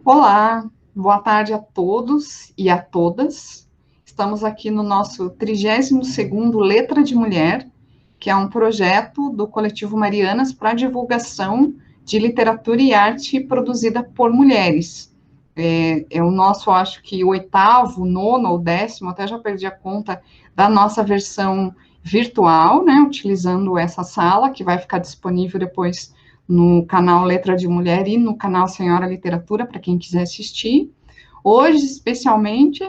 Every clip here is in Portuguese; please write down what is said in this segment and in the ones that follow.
Olá, boa tarde a todos e a todas. Estamos aqui no nosso 32º Letra de Mulher, que é um projeto do Coletivo Marianas para divulgação de literatura e arte produzida por mulheres. É o nosso, acho que, o 8º, 9º ou 10º, até já perdi a conta, da nossa versão virtual, né, utilizando essa sala, que vai ficar disponível depois no canal Letra de Mulher e no canal Senhora Literatura, para quem quiser assistir. Hoje, especialmente,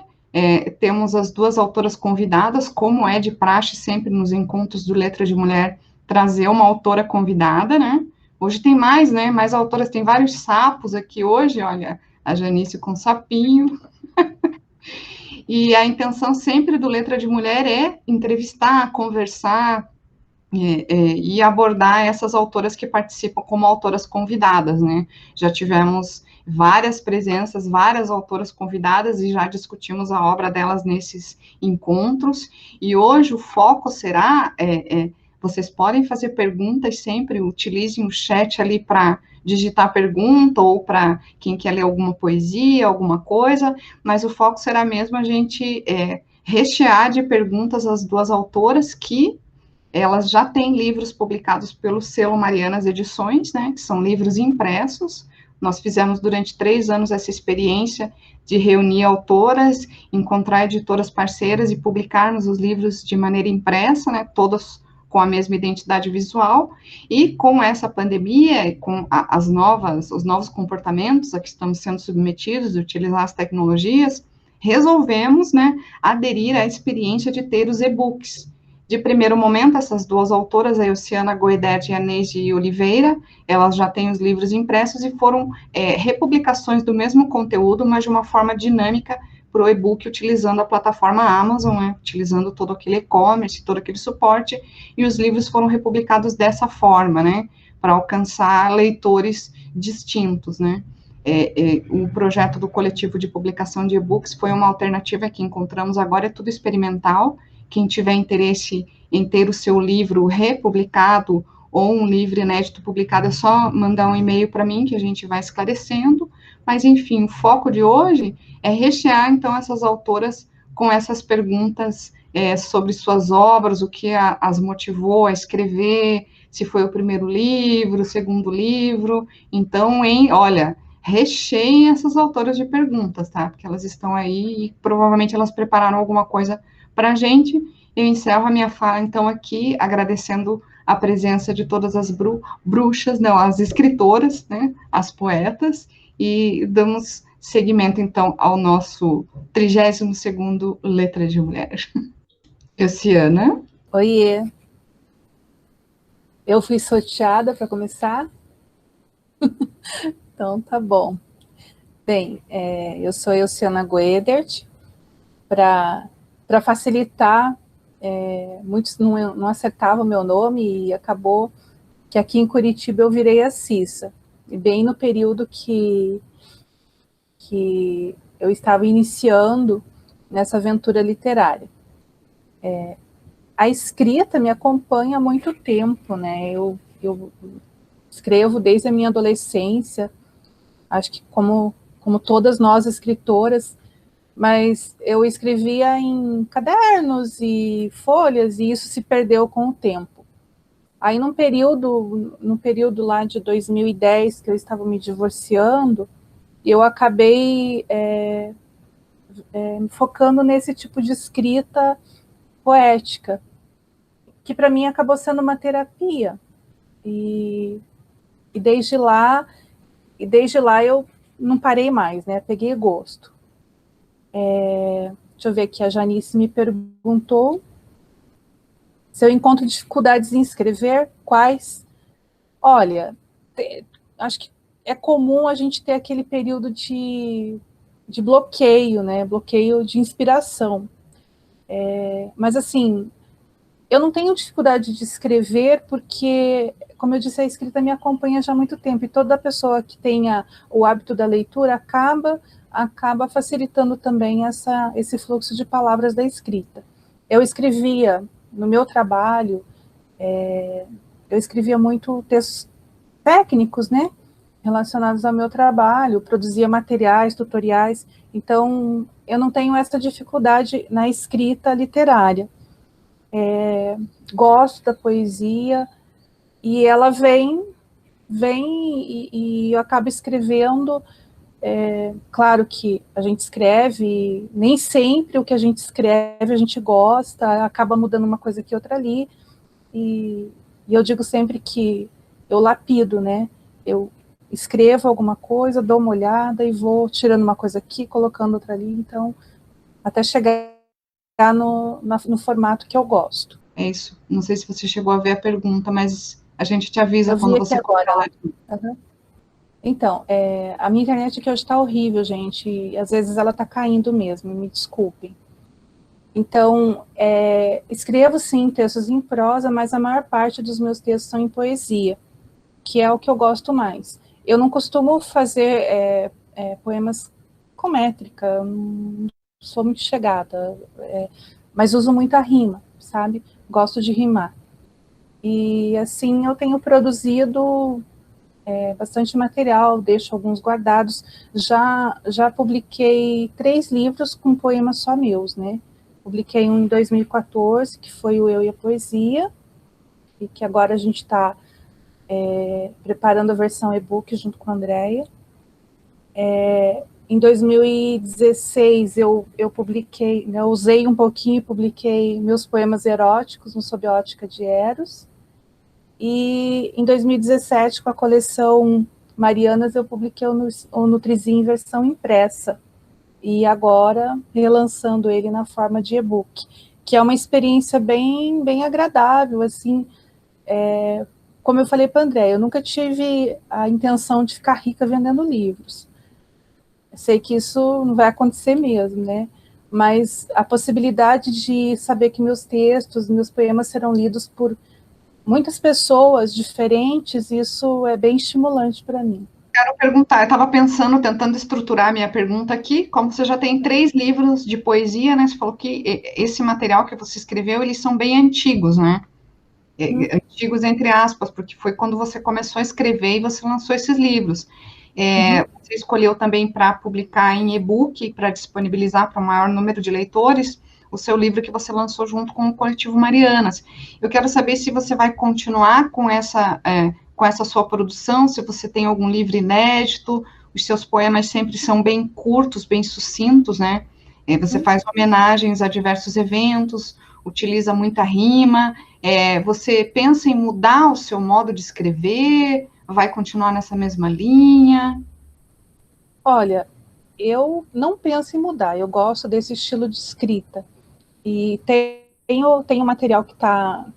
temos as duas autoras convidadas, como é de praxe sempre nos encontros do Letra de Mulher, trazer uma autora convidada, né? Hoje tem mais, né? Mais autoras, tem vários sapos aqui hoje, olha, a Janice com sapinho. E a intenção sempre do Letra de Mulher é entrevistar, conversar, e abordar essas autoras que participam como autoras convidadas, né? Já tivemos várias presenças, várias autoras convidadas e já discutimos a obra delas nesses encontros. E hoje o foco será, vocês podem fazer perguntas sempre, utilizem o chat ali para digitar pergunta ou para quem quer ler alguma poesia, alguma coisa, mas o foco será mesmo a gente rechear de perguntas as duas autoras que elas já têm livros publicados pelo selo Marianas Edições, né, que são livros impressos. Nós fizemos durante 3 anos essa experiência de reunir autoras, encontrar editoras parceiras e publicarmos os livros de maneira impressa, né, todas com a mesma identidade visual, e com essa pandemia, com os novos comportamentos a que estamos sendo submetidos, de utilizar as tecnologias, resolvemos, né, aderir à experiência de ter os e-books. De primeiro momento, essas duas autoras, a Elciana Goedet e a Neide Oliveira, elas já têm os livros impressos e foram republicações do mesmo conteúdo, mas de uma forma dinâmica para o e-book, utilizando a plataforma Amazon, né, utilizando todo aquele e-commerce, todo aquele suporte, e os livros foram republicados dessa forma, né, para alcançar leitores distintos, né. O projeto do coletivo de publicação de e-books foi uma alternativa que encontramos agora, é tudo experimental. Quem tiver interesse em ter o seu livro republicado ou um livro inédito publicado, é só mandar um e-mail para mim que a gente vai esclarecendo. Mas, enfim, o foco de hoje é rechear, então, essas autoras com essas perguntas sobre suas obras, o que as motivou a escrever, se foi o primeiro livro, o segundo livro. Então, olha, recheiem essas autoras de perguntas, tá? Porque elas estão aí e provavelmente elas prepararam alguma coisa para a gente. Eu encerro a minha fala, então, aqui, agradecendo a presença de todas as bruxas, não, as escritoras, né, as poetas, e damos seguimento, então, ao nosso 32º Letra de Mulher. Elciana. Oiê. Eu fui sorteada para começar? Então, tá bom. Bem, eu sou Elciana Goedert. Para facilitar, muitos não acertavam o meu nome e acabou que aqui em Curitiba eu virei a Cissa. E bem no período que eu estava iniciando nessa aventura literária. A escrita me acompanha há muito tempo, né? Eu escrevo desde a minha adolescência, acho que como todas nós escritoras, mas eu escrevia em cadernos e folhas, e isso se perdeu com o tempo. Aí, no período lá de 2010, que eu estava me divorciando, eu acabei me focando nesse tipo de escrita poética, que para mim acabou sendo uma terapia. E desde lá eu não parei mais, né? Peguei gosto. Deixa eu ver aqui, a Janice me perguntou se eu encontro dificuldades em escrever, quais? Olha, acho que é comum a gente ter aquele período de bloqueio, né? Bloqueio de inspiração. Mas, assim, eu não tenho dificuldade de escrever porque, como eu disse, a escrita me acompanha já há muito tempo, e toda pessoa que tenha o hábito da leitura acaba facilitando também esse fluxo de palavras da escrita. Eu escrevia, no meu trabalho, eu escrevia muito textos técnicos, né, relacionados ao meu trabalho, produzia materiais, tutoriais, então eu não tenho essa dificuldade na escrita literária. Gosto da poesia, e ela vem e eu acabo escrevendo. Claro que a gente escreve, nem sempre o que a gente escreve a gente gosta, acaba mudando uma coisa aqui, outra ali, e eu digo sempre que eu lapido, né? Eu escrevo alguma coisa, dou uma olhada e vou tirando uma coisa aqui, colocando outra ali, então, até chegar no formato que eu gosto. É isso. Não sei se você chegou a ver a pergunta, mas a gente te avisa eu quando você agora. Uhum. Então, a minha internet aqui hoje está horrível, gente, e às vezes ela está caindo mesmo, me desculpem. Então, escrevo sim textos em prosa, mas a maior parte dos meus textos são em poesia, que é o que eu gosto mais. Eu não costumo fazer poemas com métrica, não sou muito chegada, mas uso muita rima, sabe? Gosto de rimar. E assim eu tenho produzido bastante material, deixo alguns guardados. Já publiquei 3 livros com poemas só meus, né? Publiquei um em 2014, que foi o Eu e a Poesia, e que agora a gente está preparando a versão e-book junto com a Andrea. Em 2016, eu publiquei, né, eu usei um pouquinho e publiquei meus poemas eróticos no Sob a Ótica de Eros. E em 2017, com a coleção Marianas, eu publiquei o Nutrizinho em versão impressa. E agora, relançando ele na forma de e-book, que é uma experiência bem, bem agradável, assim. Como eu falei para a André, eu nunca tive a intenção de ficar rica vendendo livros. Eu sei que isso não vai acontecer mesmo, né? Mas a possibilidade de saber que meus textos, meus poemas serão lidos por muitas pessoas diferentes, isso é bem estimulante para mim. Quero perguntar, eu estava pensando, tentando estruturar a minha pergunta aqui, como você já tem 3 livros de poesia, né? Você falou que esse material que você escreveu, eles são bem antigos, né? Antigos entre aspas, porque foi quando você começou a escrever e você lançou esses livros. Você escolheu também para publicar em e-book, para disponibilizar para o maior número de leitores, o seu livro que você lançou junto com o Coletivo Marianas. Eu quero saber se você vai continuar com essa sua produção, se você tem algum livro inédito, os seus poemas sempre são bem curtos, bem sucintos, né? Você faz homenagens a diversos eventos, utiliza muita rima. Você pensa em mudar o seu modo de escrever? Vai continuar nessa mesma linha? Olha, eu não penso em mudar, eu gosto desse estilo de escrita. E tenho material que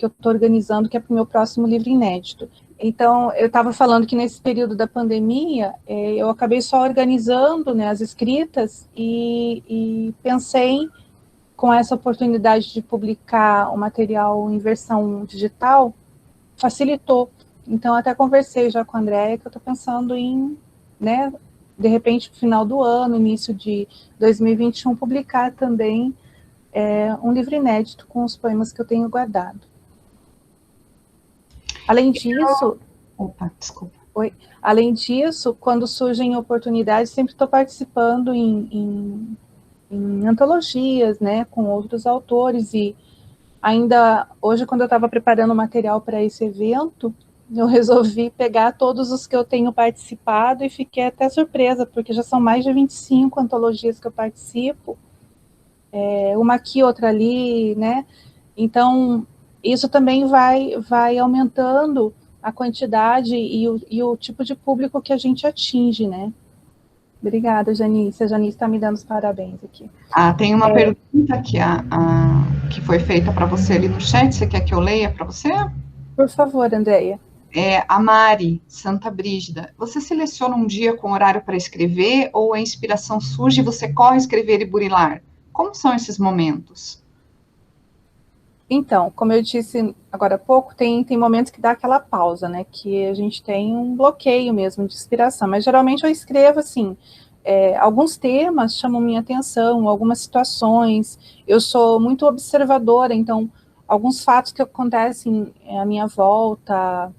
eu estou organizando, que é para o meu próximo livro inédito. Então, eu estava falando que nesse período da pandemia, eu acabei só organizando, né, as escritas e pensei, com essa oportunidade de publicar o material em versão digital, facilitou. Então, até conversei já com a Andrea, que eu estou pensando em, né, de repente, no final do ano, início de 2021, publicar também um livro inédito com os poemas que eu tenho guardado. Além disso... Opa, desculpa. Oi. Além disso, quando surgem oportunidades, sempre estou participando em antologias, né, com outros autores, e ainda hoje, quando eu estava preparando o material para esse evento, eu resolvi pegar todos os que eu tenho participado e fiquei até surpresa, porque já são mais de 25 antologias que eu participo, uma aqui, outra ali, né? Então, isso também vai aumentando a quantidade e o tipo de público que a gente atinge, né? Obrigada, Janice. A Janice está me dando os parabéns aqui. Tem uma pergunta que foi feita para você ali no chat. Você quer que eu leia para você? Por favor, Andréia. A Mari, Santa Brígida. Você seleciona um dia com horário para escrever ou a inspiração surge e você corre escrever e burilar? Como são esses momentos? Então, como eu disse agora há pouco, tem momentos que dá aquela pausa, né? Que a gente tem um bloqueio mesmo de inspiração. Mas geralmente eu escrevo assim, alguns temas chamam minha atenção, algumas situações. Eu sou muito observadora, então alguns fatos que acontecem à minha volta,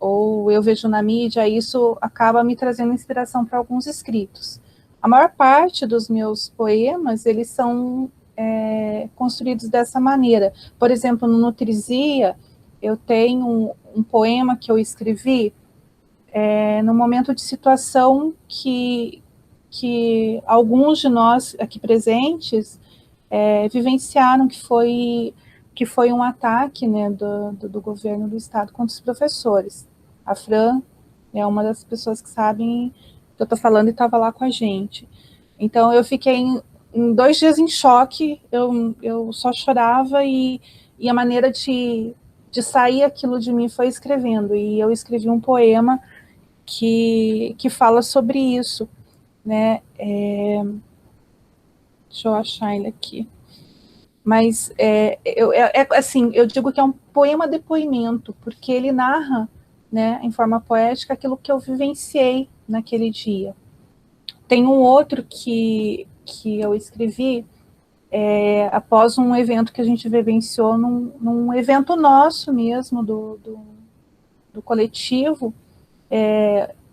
ou eu vejo na mídia, isso acaba me trazendo inspiração para alguns escritos. A maior parte dos meus poemas, eles são construídos dessa maneira. Por exemplo, no Nutrisia, eu tenho um poema que eu escrevi no momento de situação que alguns de nós aqui presentes vivenciaram, que foi um ataque, né, do governo do estado contra os professores. A Fran é uma das pessoas que sabem que eu estou falando e estava lá com a gente. Então, eu fiquei em 2 dias em choque, eu só chorava e a maneira de sair aquilo de mim foi escrevendo. E eu escrevi um poema que fala sobre isso, né? Deixa eu achar ele aqui. Mas, assim, eu digo que é um poema-depoimento, porque ele narra, né, em forma poética, aquilo que eu vivenciei naquele dia. Tem um outro que eu escrevi após um evento que a gente vivenciou, num evento nosso mesmo, do coletivo,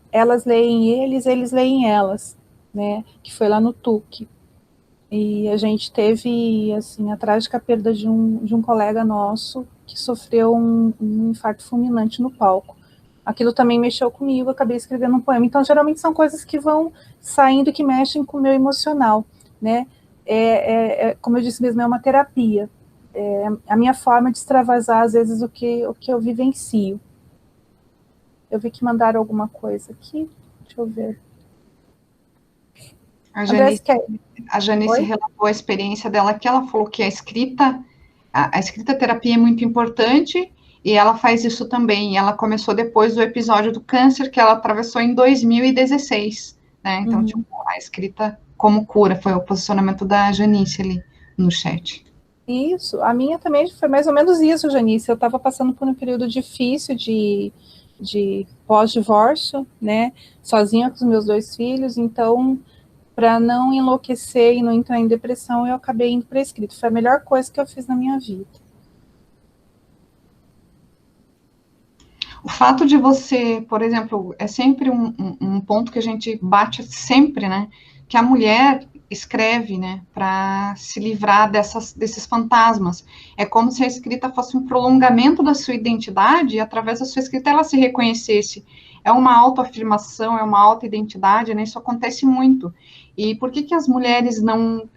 elas leem eles leem elas, né, que foi lá no TUC. E a gente teve, assim, a trágica perda de um colega nosso que sofreu um infarto fulminante no palco. Aquilo também mexeu comigo, eu acabei escrevendo um poema. Então, geralmente são coisas que vão saindo, que mexem com o meu emocional, né? Como eu disse mesmo, é uma terapia. A minha forma de extravasar, às vezes, o que eu vivencio. Eu vi que mandaram alguma coisa aqui. Deixa eu ver. A Janice relatou a experiência dela, que ela falou que a escrita terapia é muito importante, e ela faz isso também. Ela começou depois do episódio do câncer, que ela atravessou em 2016, né? Então, tipo, a escrita como cura, foi o posicionamento da Janice ali no chat. Isso, a minha também foi mais ou menos isso, Janice. Eu estava passando por um período difícil de pós-divórcio, né? Sozinha com os meus 2 filhos, então, para não enlouquecer e não entrar em depressão, eu acabei indo para a escrita. Foi a melhor coisa que eu fiz na minha vida. O fato de você, por exemplo, é sempre um ponto que a gente bate sempre, né? Que a mulher escreve, né, para se livrar desses fantasmas. É como se a escrita fosse um prolongamento da sua identidade, e através da sua escrita ela se reconhecesse. É uma autoafirmação, é uma autoidentidade, né? Isso acontece muito. E por que as mulheres não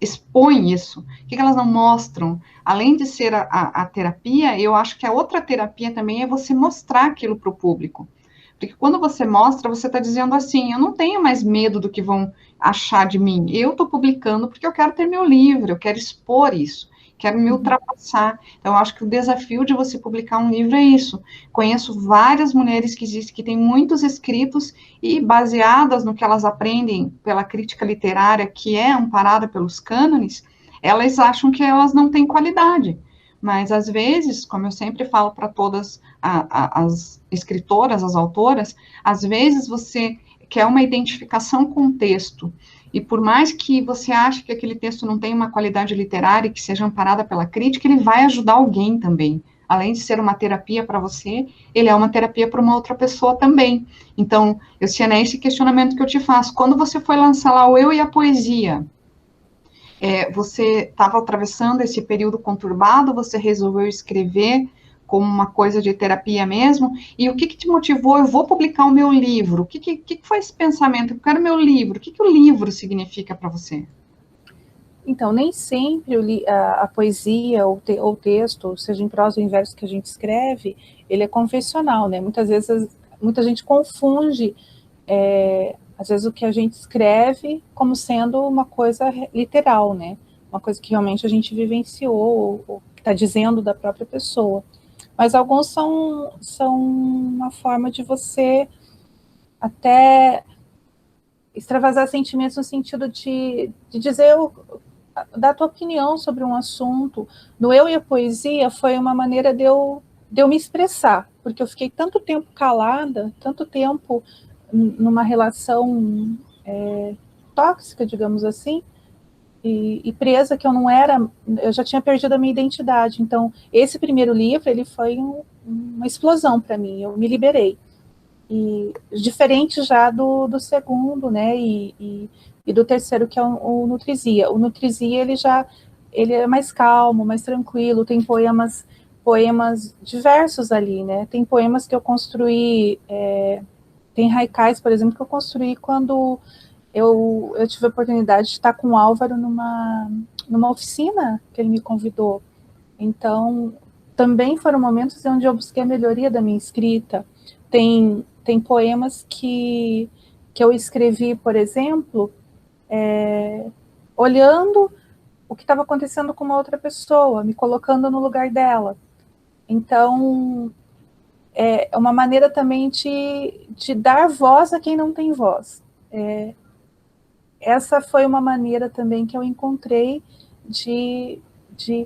expõem isso? Por que elas não mostram? Além de ser a terapia, eu acho que a outra terapia também é você mostrar aquilo para o público. Porque quando você mostra, você está dizendo assim, eu não tenho mais medo do que vão achar de mim. Eu estou publicando porque eu quero ter meu livro, eu quero expor isso, quero me ultrapassar. Então, eu acho que o desafio de você publicar um livro é isso. Conheço várias mulheres que têm muitos escritos e baseadas no que elas aprendem pela crítica literária, que é amparada pelos cânones, elas acham que elas não têm qualidade. Mas, às vezes, como eu sempre falo para todas as escritoras, as autoras, às vezes você quer uma identificação com o texto, e por mais que você ache que aquele texto não tem uma qualidade literária, que seja amparada pela crítica, ele vai ajudar alguém também. Além de ser uma terapia para você, ele é uma terapia para uma outra pessoa também. Então, Luciana, é esse questionamento que eu te faço. Quando você foi lançar lá o Eu e a Poesia, você estava atravessando esse período conturbado, você resolveu escrever como uma coisa de terapia mesmo, e o que te motivou? Eu vou publicar o meu livro. O que foi esse pensamento? Eu quero meu livro. O que o livro significa para você? Então, nem sempre a poesia ou o texto, seja em prosa ou em verso que a gente escreve, ele é confessional, né? Muitas vezes, muita gente confunde às vezes o que a gente escreve como sendo uma coisa literal, né? Uma coisa que realmente a gente vivenciou, ou que está dizendo da própria pessoa. Mas alguns são uma forma de você até extravasar sentimentos no sentido de dizer, dar a tua opinião sobre um assunto. No Eu e a Poesia foi uma maneira de eu me expressar, porque eu fiquei tanto tempo calada, tanto tempo numa relação tóxica, digamos assim, e presa, que eu já tinha perdido a minha identidade. Então, esse primeiro livro, ele foi uma explosão para mim, eu me liberei. E diferente já do segundo, né, e do terceiro, que é o Nutrisia. O Nutrisia, ele é mais calmo, mais tranquilo, tem poemas diversos ali, né, tem poemas que eu construí, tem haikais, por exemplo, que eu construí quando eu tive a oportunidade de estar com o Álvaro numa oficina que ele me convidou. Então, também foram momentos onde eu busquei a melhoria da minha escrita. Tem poemas que eu escrevi, por exemplo, olhando o que estava acontecendo com uma outra pessoa, me colocando no lugar dela. Então, é uma maneira também de dar voz a quem não tem voz. Essa foi uma maneira também que eu encontrei de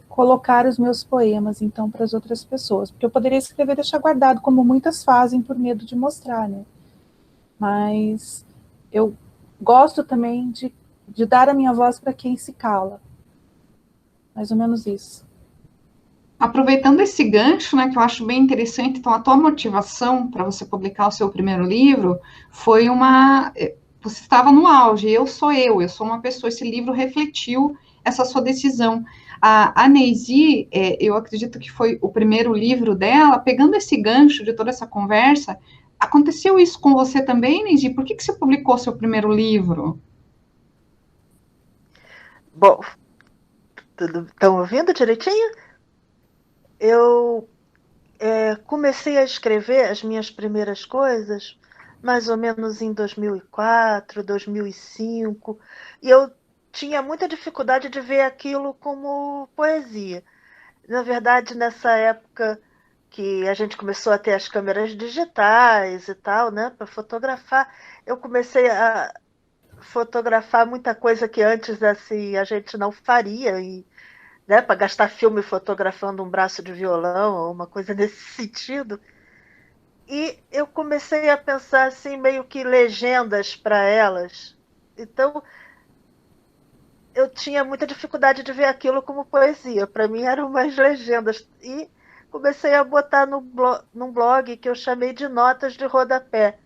colocar os meus poemas, então, para as outras pessoas. Porque eu poderia escrever e deixar guardado, como muitas fazem, por medo de mostrar, né? Mas eu gosto também de dar a minha voz para quem se cala. Mais ou menos isso. Aproveitando esse gancho, né, que eu acho bem interessante, então a tua motivação para você publicar o seu primeiro livro foi você estava no auge, eu sou uma pessoa, esse livro refletiu essa sua decisão. A Neisi, eu acredito que foi o primeiro livro dela, pegando esse gancho de toda essa conversa, aconteceu isso com você também, Neisi? Por que você publicou seu primeiro livro? Bom, estão ouvindo direitinho? Eu comecei a escrever as minhas primeiras coisas mais ou menos em 2004, 2005, e eu tinha muita dificuldade de ver aquilo como poesia. Na verdade, nessa época que a gente começou a ter as câmeras digitais e tal, né, para fotografar, eu comecei a fotografar muita coisa que antes assim a gente não faria, e né, para gastar filme fotografando um braço de violão ou uma coisa nesse sentido. E eu comecei a pensar assim, meio que legendas para elas. Então, eu tinha muita dificuldade de ver aquilo como poesia. Para mim, eram umas legendas. E comecei a botar num blog que eu chamei de Notas de Rodapé,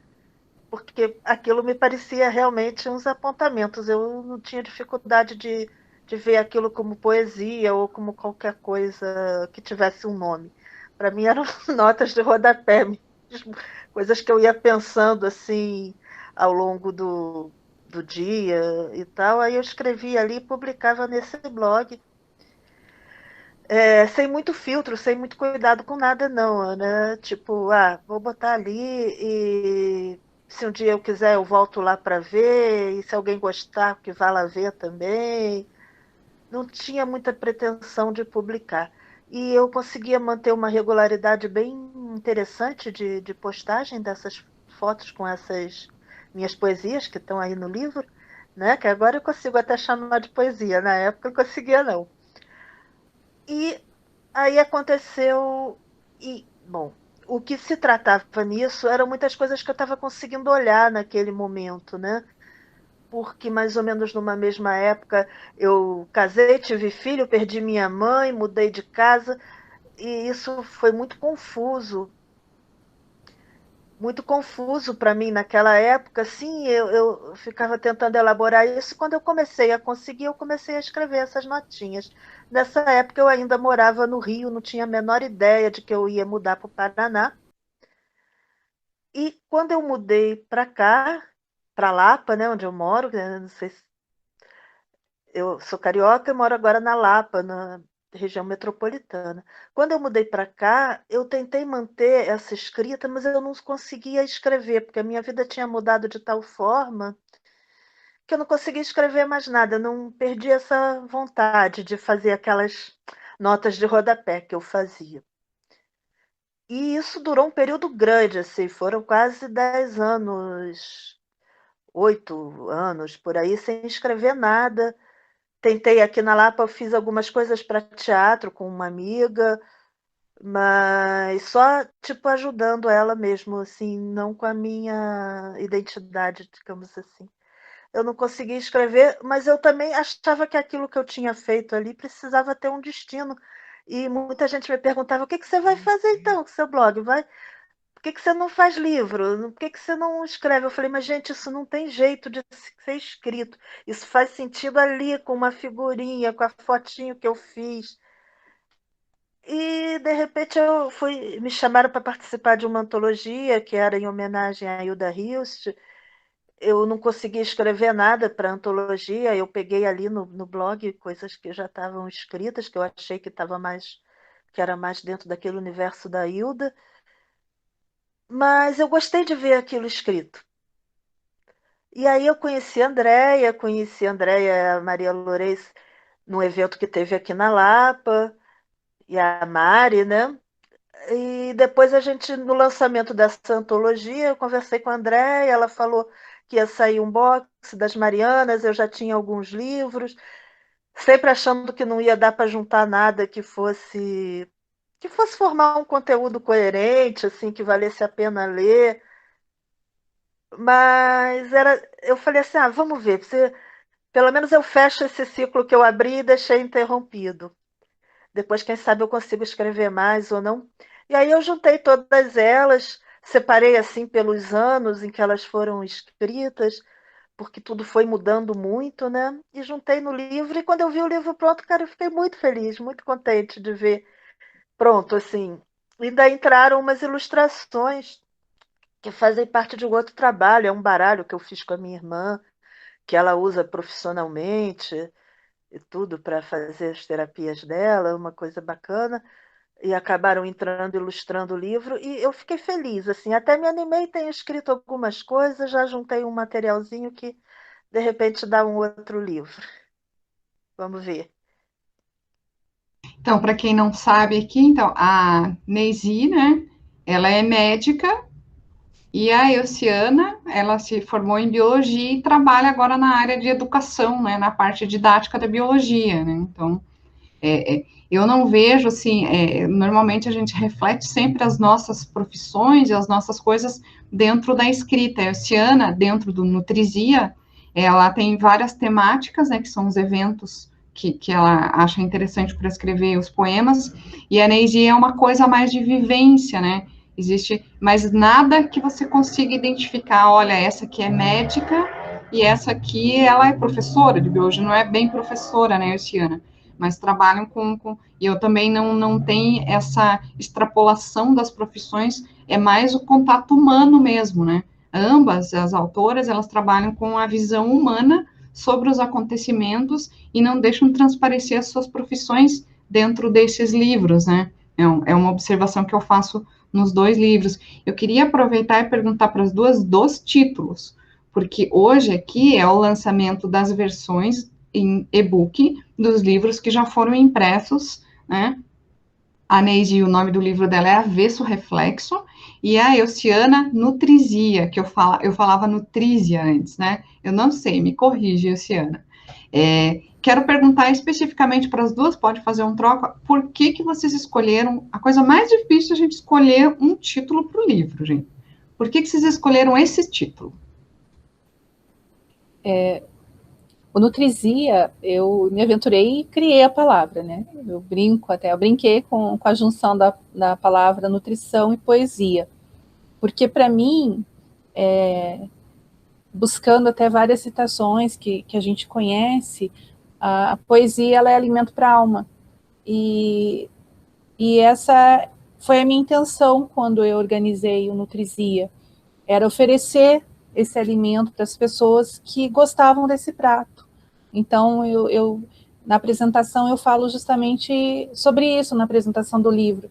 porque aquilo me parecia realmente uns apontamentos. Eu não tinha dificuldade de ver aquilo como poesia ou como qualquer coisa que tivesse um nome. Para mim eram notas de rodapé mesmo, coisas que eu ia pensando assim ao longo do dia e tal. Aí eu escrevia ali e publicava nesse blog. Sem muito filtro, sem muito cuidado com nada, não, né? Tipo, vou botar ali e se um dia eu quiser eu volto lá para ver, e se alguém gostar, que vá lá ver também. Não tinha muita pretensão de publicar. E eu conseguia manter uma regularidade bem interessante de postagem dessas fotos com essas minhas poesias que estão aí no livro, né? Que agora eu consigo até chamar de poesia, na época eu conseguia não. E aí aconteceu, e, bom, o que se tratava nisso eram muitas coisas que eu estava conseguindo olhar naquele momento, né? Porque mais ou menos numa mesma época eu casei, tive filho, perdi minha mãe, mudei de casa, e isso foi muito confuso para mim naquela época. Sim, eu ficava tentando elaborar isso. Quando eu comecei a conseguir, eu comecei a escrever essas notinhas. Nessa época eu ainda morava no Rio, não tinha a menor ideia de que eu ia mudar para o Paraná. E quando eu mudei para cá, para Lapa, né, onde eu moro, não sei se eu sou carioca e moro agora na Lapa, na região metropolitana. Quando eu mudei para cá, eu tentei manter essa escrita, mas eu não conseguia escrever, porque a minha vida tinha mudado de tal forma que eu não conseguia escrever mais nada, eu não perdi essa vontade de fazer aquelas notas de rodapé que eu fazia. E isso durou um período grande, assim, foram quase 10 anos, 8 anos por aí, sem escrever nada. Tentei aqui na Lapa, eu fiz algumas coisas para teatro com uma amiga, mas só tipo ajudando ela mesmo, assim, não com a minha identidade, digamos assim. Eu não conseguia escrever, mas eu também achava que aquilo que eu tinha feito ali precisava ter um destino. E muita gente me perguntava: o que você vai fazer então com seu blog? Por que você não faz livro? Por que você não escreve? Eu falei: mas gente, isso não tem jeito de ser escrito. Isso faz sentido ali, com uma figurinha, com a fotinho que eu fiz. E, de repente, me chamaram para participar de uma antologia que era em homenagem a Hilda Hilst. Eu não conseguia escrever nada para a antologia, eu peguei ali no blog coisas que já estavam escritas, que eu achei que era mais dentro daquele universo da Hilda, mas eu gostei de ver aquilo escrito. E aí eu conheci a Andréia Maria Lourez num evento que teve aqui na Lapa, e a Mari, né? E depois no lançamento dessa antologia, eu conversei com a Andréia, ela falou que ia sair um box das Marianas, eu já tinha alguns livros, sempre achando que não ia dar para juntar nada que fosse formar um conteúdo coerente, assim, que valesse a pena ler. Mas eu falei assim, vamos ver, pelo menos eu fecho esse ciclo que eu abri e deixei interrompido. Depois, quem sabe, eu consigo escrever mais ou não. E aí eu juntei todas elas, separei assim pelos anos em que elas foram escritas, porque tudo foi mudando muito, né? E juntei no livro, e quando eu vi o livro pronto, cara, eu fiquei muito feliz, muito contente de ver pronto, assim. Ainda entraram umas ilustrações que fazem parte de um outro trabalho, é um baralho que eu fiz com a minha irmã, que ela usa profissionalmente e tudo para fazer as terapias dela, uma coisa bacana. E acabaram entrando, ilustrando o livro, e eu fiquei feliz, assim, até me animei, tenho escrito algumas coisas, já juntei um materialzinho que, de repente, dá um outro livro. Vamos ver. Então, para quem não sabe aqui, então, a Neisi, né, ela é médica e a Elciana, ela se formou em biologia e trabalha agora na área de educação, né, na parte didática da biologia, né, então, eu não vejo, assim, normalmente a gente reflete sempre as nossas profissões e as nossas coisas dentro da escrita. A Elciana, dentro do Nutrizia, ela tem várias temáticas, né, que são os eventos que ela acha interessante para escrever os poemas, e a Neide é uma coisa mais de vivência, né, existe, mas nada que você consiga identificar, olha, essa aqui é médica, e essa aqui, ela é professora de biologia, não é bem professora, né, Elciana, mas trabalham e eu também não tenho essa extrapolação das profissões, é mais o contato humano mesmo, né? Ambas, as autoras, elas trabalham com a visão humana sobre os acontecimentos e não deixam transparecer as suas profissões dentro desses livros, né? É uma observação que eu faço nos dois livros. Eu queria aproveitar e perguntar para as duas dos títulos, porque hoje aqui é o lançamento das versões em e-book dos livros que já foram impressos, né? A Neide, o nome do livro dela é Avesso Reflexo, e a Elciana, Nutrisia, que eu falava Nutrísia antes, né? Eu não sei, me corrige, Elciana. Quero perguntar especificamente para as duas, pode fazer um troca, por que vocês escolheram, a coisa mais difícil é a gente escolher um título para o livro, gente. Por que vocês escolheram esse título? O Nutrizia, eu me aventurei e criei a palavra, né? Eu brinquei com a junção da palavra nutrição e poesia, porque para mim, buscando até várias citações que a gente conhece, a poesia ela é alimento para a alma, e essa foi a minha intenção quando eu organizei o Nutrizia, era oferecer esse alimento para as pessoas que gostavam desse prato. Então, na apresentação eu falo justamente sobre isso, na apresentação do livro,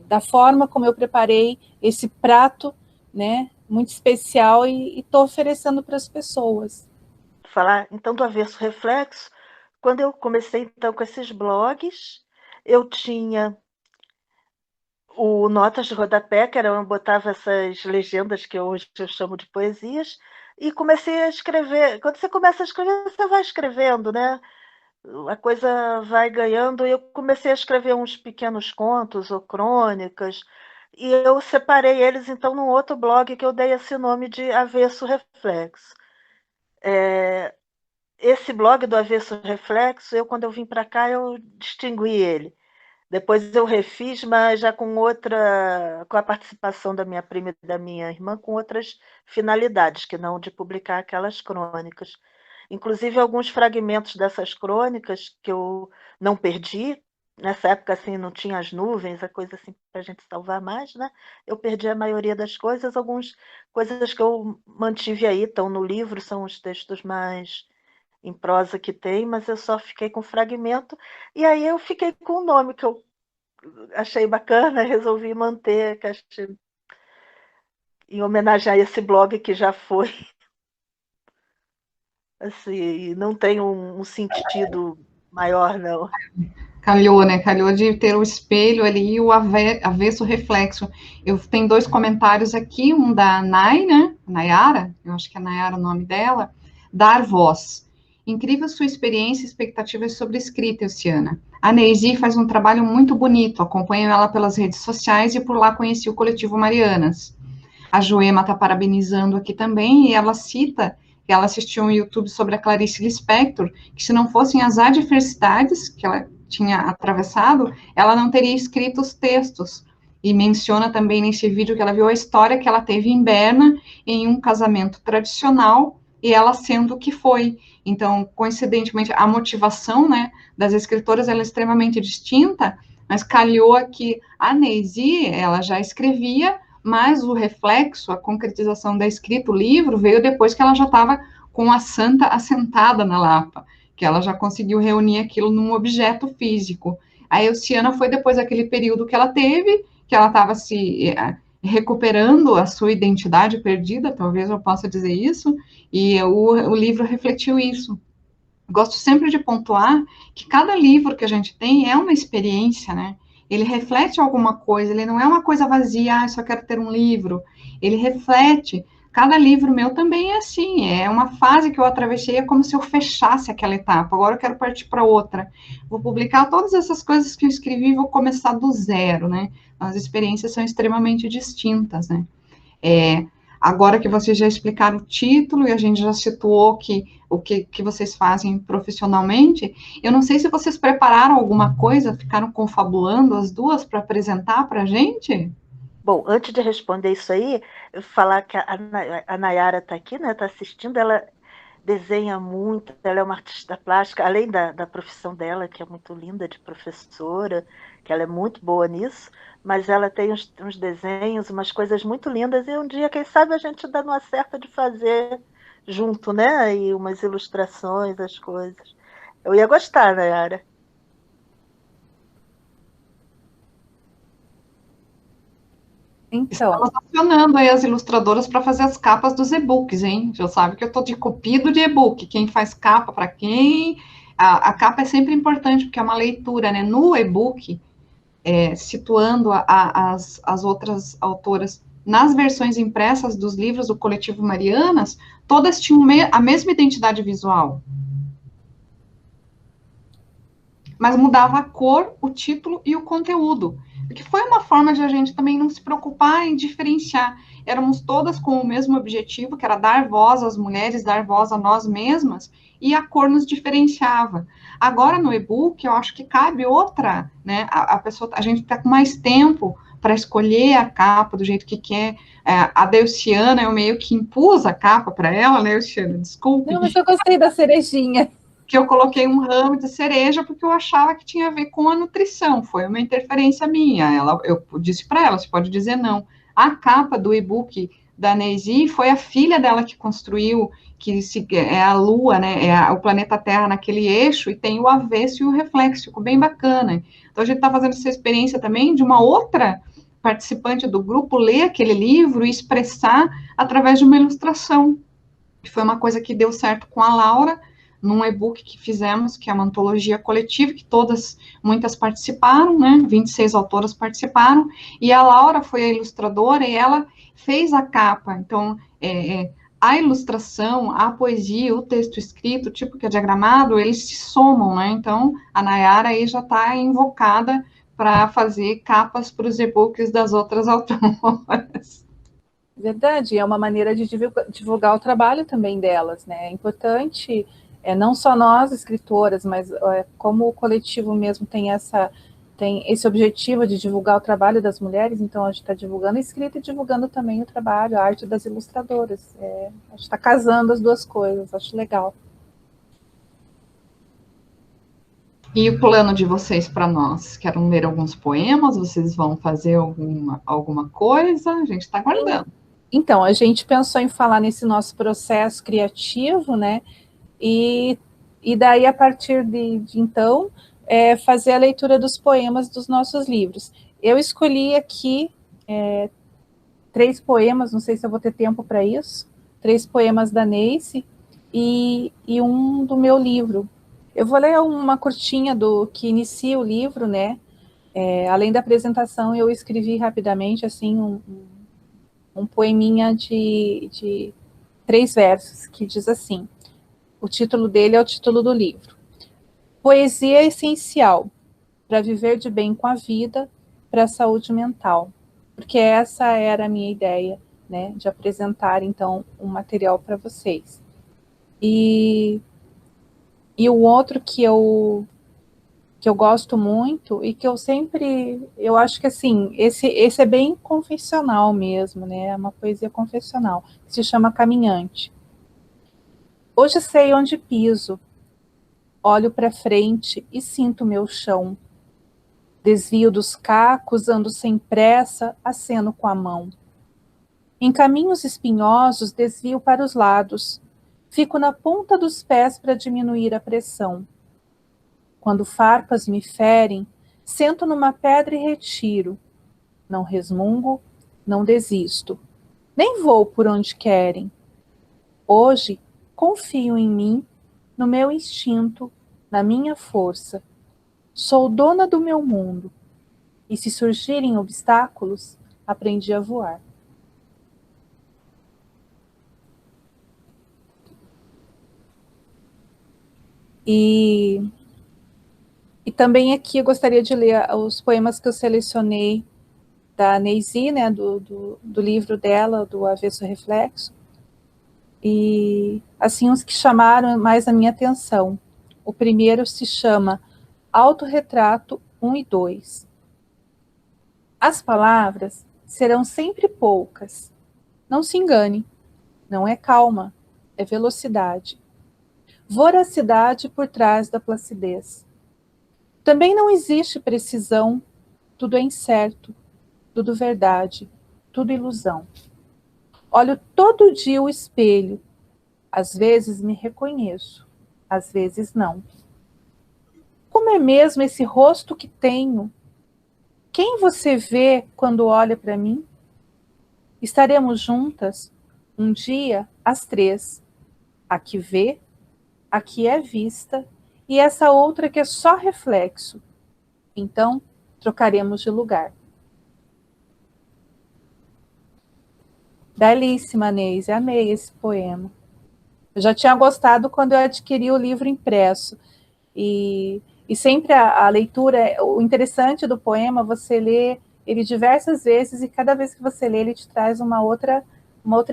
da forma como eu preparei esse prato, né, muito especial e estou oferecendo para as pessoas. Falar então do Avesso Reflexo, quando eu comecei então com esses blogs, eu tinha o Notas de Rodapé, que era onde eu botava essas legendas que hoje eu chamo de poesias, e comecei a escrever. Quando você começa a escrever, você vai escrevendo, né? A coisa vai ganhando, e eu comecei a escrever uns pequenos contos ou crônicas, e eu separei eles então num outro blog que eu dei esse nome de Avesso Reflexo. Esse blog do Avesso Reflexo, quando eu vim para cá, eu distingui ele Depois eu refiz, mas já com a participação da minha prima e da minha irmã, com outras finalidades, que não de publicar aquelas crônicas. Inclusive, alguns fragmentos dessas crônicas que eu não perdi, nessa época assim não tinha as nuvens, a coisa assim para a gente salvar mais, né? Eu perdi a maioria das coisas, algumas coisas que eu mantive aí, estão no livro, são os textos mais em prosa que tem, mas eu só fiquei com fragmento, e aí eu fiquei com o nome que eu achei bacana, resolvi manter, que achei, em homenagem a esse blog que já foi, assim, não tem um sentido maior, não. Calhou, né? Calhou de ter o espelho ali e o avesso reflexo. Eu tenho 2 comentários aqui, um da Nay, né? Nayara, eu acho que é Nayara o nome dela, dar voz. Incrível sua experiência e expectativas sobre escrita, Luciana. A Neisi faz um trabalho muito bonito, acompanho ela pelas redes sociais e por lá conheci o coletivo Marianas. A Joema está parabenizando aqui também, e ela cita que ela assistiu um YouTube sobre a Clarice Lispector, que se não fossem as adversidades que ela tinha atravessado, ela não teria escrito os textos. E menciona também nesse vídeo que ela viu a história que ela teve em Berna, em um casamento tradicional, e ela sendo o que foi. Então, coincidentemente, a motivação, né, das escritoras ela é extremamente distinta, mas calhou aqui a Neisi, ela já escrevia, mas o reflexo, a concretização da escrita, o livro, veio depois que ela já estava com a santa assentada na Lapa, que ela já conseguiu reunir aquilo num objeto físico. A Elciana foi depois daquele período que ela teve, que ela estava se recuperando a sua identidade perdida, talvez eu possa dizer isso, e o livro refletiu isso. Gosto sempre de pontuar que cada livro que a gente tem é uma experiência, né? Ele reflete alguma coisa, ele não é uma coisa vazia, só quero ter um livro. Ele reflete. Cada livro meu também é assim, é uma fase que eu atravessei, é como se eu fechasse aquela etapa, agora eu quero partir para outra. Vou publicar todas essas coisas que eu escrevi e vou começar do zero, né? As experiências são extremamente distintas, né? Agora que vocês já explicaram o título e a gente já situou o que vocês fazem profissionalmente, eu não sei se vocês prepararam alguma coisa, ficaram confabulando as duas para apresentar para a gente? Bom, antes de responder isso aí, eu falar que a Nayara está aqui, né? Está assistindo, ela desenha muito, ela é uma artista plástica, além da profissão dela, que é muito linda, de professora, que ela é muito boa nisso, mas ela tem uns desenhos, umas coisas muito lindas, e um dia, quem sabe, a gente dá uma certa de fazer junto, né? E umas ilustrações, as coisas. Eu ia gostar, Nayara. Estamos acionando aí as ilustradoras para fazer as capas dos e-books, hein? Já sabe que eu estou de cupido de e-book. Quem faz capa para quem? A capa é sempre importante, porque é uma leitura, né? No e-book, situando as outras autoras nas versões impressas dos livros do Coletivo Marianas, todas tinham a mesma identidade visual. Mas mudava a cor, o título e o conteúdo. Porque foi uma forma de a gente também não se preocupar em diferenciar. Éramos todas com o mesmo objetivo, que era dar voz às mulheres, dar voz a nós mesmas, e a cor nos diferenciava. Agora, no e-book, eu acho que cabe outra, né? A gente está com mais tempo para escolher a capa do jeito que quer. A Delciana, eu meio que impus a capa para ela, né, Delciana? Desculpe. Não, mas eu gostei da cerejinha. Que eu coloquei um ramo de cereja porque eu achava que tinha a ver com a nutrição, foi uma interferência minha. Eu disse para ela, você pode dizer não. A capa do e-book da Neisi foi a filha dela que construiu, é a Lua, né, o planeta Terra naquele eixo, e tem o avesso e o reflexo, ficou bem bacana. Então a gente está fazendo essa experiência também de uma outra participante do grupo ler aquele livro e expressar através de uma ilustração, que foi uma coisa que deu certo com a Laura, num e-book que fizemos, que é uma antologia coletiva, que muitas participaram, né, 26 autoras participaram, e a Laura foi a ilustradora, e ela fez a capa, então, a ilustração, a poesia, o texto escrito, o tipo que é diagramado, eles se somam, né, então, a Nayara aí já está invocada para fazer capas para os e-books das outras autoras. Verdade, é uma maneira de divulgar o trabalho também delas, né, é importante... não só nós, escritoras, mas como o coletivo mesmo tem tem esse objetivo de divulgar o trabalho das mulheres, então a gente está divulgando a escrita e divulgando também o trabalho, a arte das ilustradoras. A gente está casando as duas coisas, acho legal. E o plano de vocês para nós? Querem ler alguns poemas? Vocês vão fazer alguma coisa? A gente está aguardando. Então, a gente pensou em falar nesse nosso processo criativo, né? E daí, a partir de então, fazer a leitura dos poemas dos nossos livros. Eu escolhi aqui 3 poemas, não sei se eu vou ter tempo para isso, 3 poemas da Neice e um do meu livro. Eu vou ler uma curtinha do que inicia o livro, né? Além da apresentação, eu escrevi rapidamente, assim, um poeminha de 3 versos, que diz assim, o título dele é o título do livro. Poesia essencial para viver de bem com a vida, para a saúde mental. Porque essa era a minha ideia, né, de apresentar, então, um material para vocês. E o outro que eu gosto muito e que eu acho que assim, esse é bem confessional mesmo, né? É uma poesia confessional, que se chama Caminhante. Hoje sei onde piso, olho para frente e sinto meu chão. Desvio dos cacos, ando sem pressa, aceno com a mão. Em caminhos espinhosos, desvio para os lados. Fico na ponta dos pés para diminuir a pressão. Quando farpas me ferem, sento numa pedra e retiro. Não resmungo, não desisto. Nem vou por onde querem. Hoje, confio em mim, no meu instinto, na minha força. Sou dona do meu mundo. E se surgirem obstáculos, aprendi a voar. E também aqui eu gostaria de ler os poemas que eu selecionei da Neice, né, do livro dela, do Avesso Reflexo, e assim os que chamaram mais a minha atenção. O primeiro se chama Autorretrato 1 e 2. As palavras serão sempre poucas. Não se engane, não é calma, é velocidade. Voracidade por trás da placidez. Também não existe precisão, tudo é incerto, tudo verdade, tudo ilusão. Olho todo dia o espelho, às vezes me reconheço, às vezes não. Como é mesmo esse rosto que tenho? Quem você vê quando olha para mim? Estaremos juntas, um dia, às 3. A que vê, a que é vista, e essa outra que é só reflexo. Então, trocaremos de lugar. Belíssima, Neise, amei esse poema. Eu já tinha gostado quando eu adquiri o livro impresso. E sempre a leitura, o interessante do poema, você lê ele diversas vezes e cada vez que você lê, ele te traz uma outra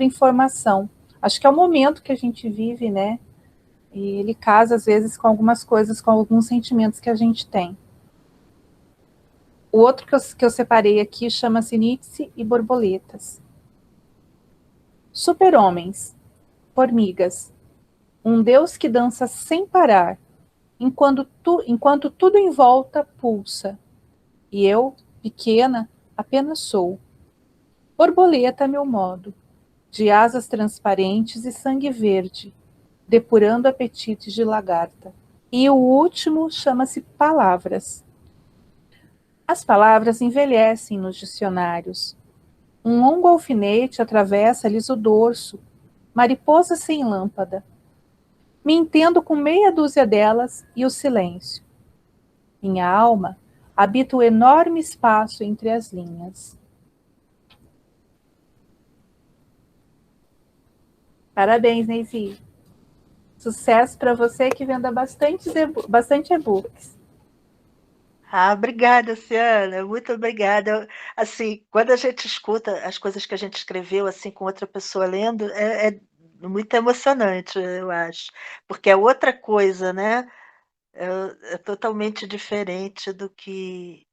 informação. Acho que é o momento que a gente vive, né? E ele casa, às vezes, com algumas coisas, com alguns sentimentos que a gente tem. O outro que eu separei aqui chama-se Nietzsche e Borboletas. Super-homens, formigas, um Deus que dança sem parar, enquanto tudo em volta pulsa. E eu, pequena, apenas sou. Borboleta a meu modo, de asas transparentes e sangue verde, depurando apetites de lagarta. E o último chama-se palavras. As palavras envelhecem nos dicionários. Um longo alfinete atravessa-lhes o dorso, mariposa sem lâmpada. Me entendo com meia dúzia delas e o silêncio. Minha alma habita o enorme espaço entre as linhas. Parabéns, Neice. Sucesso para você que venda bastante e-books. Obrigada, Ciana, muito obrigada. Assim, quando a gente escuta as coisas que a gente escreveu assim com outra pessoa lendo, é muito emocionante, eu acho, porque é outra coisa, né? É totalmente diferente do que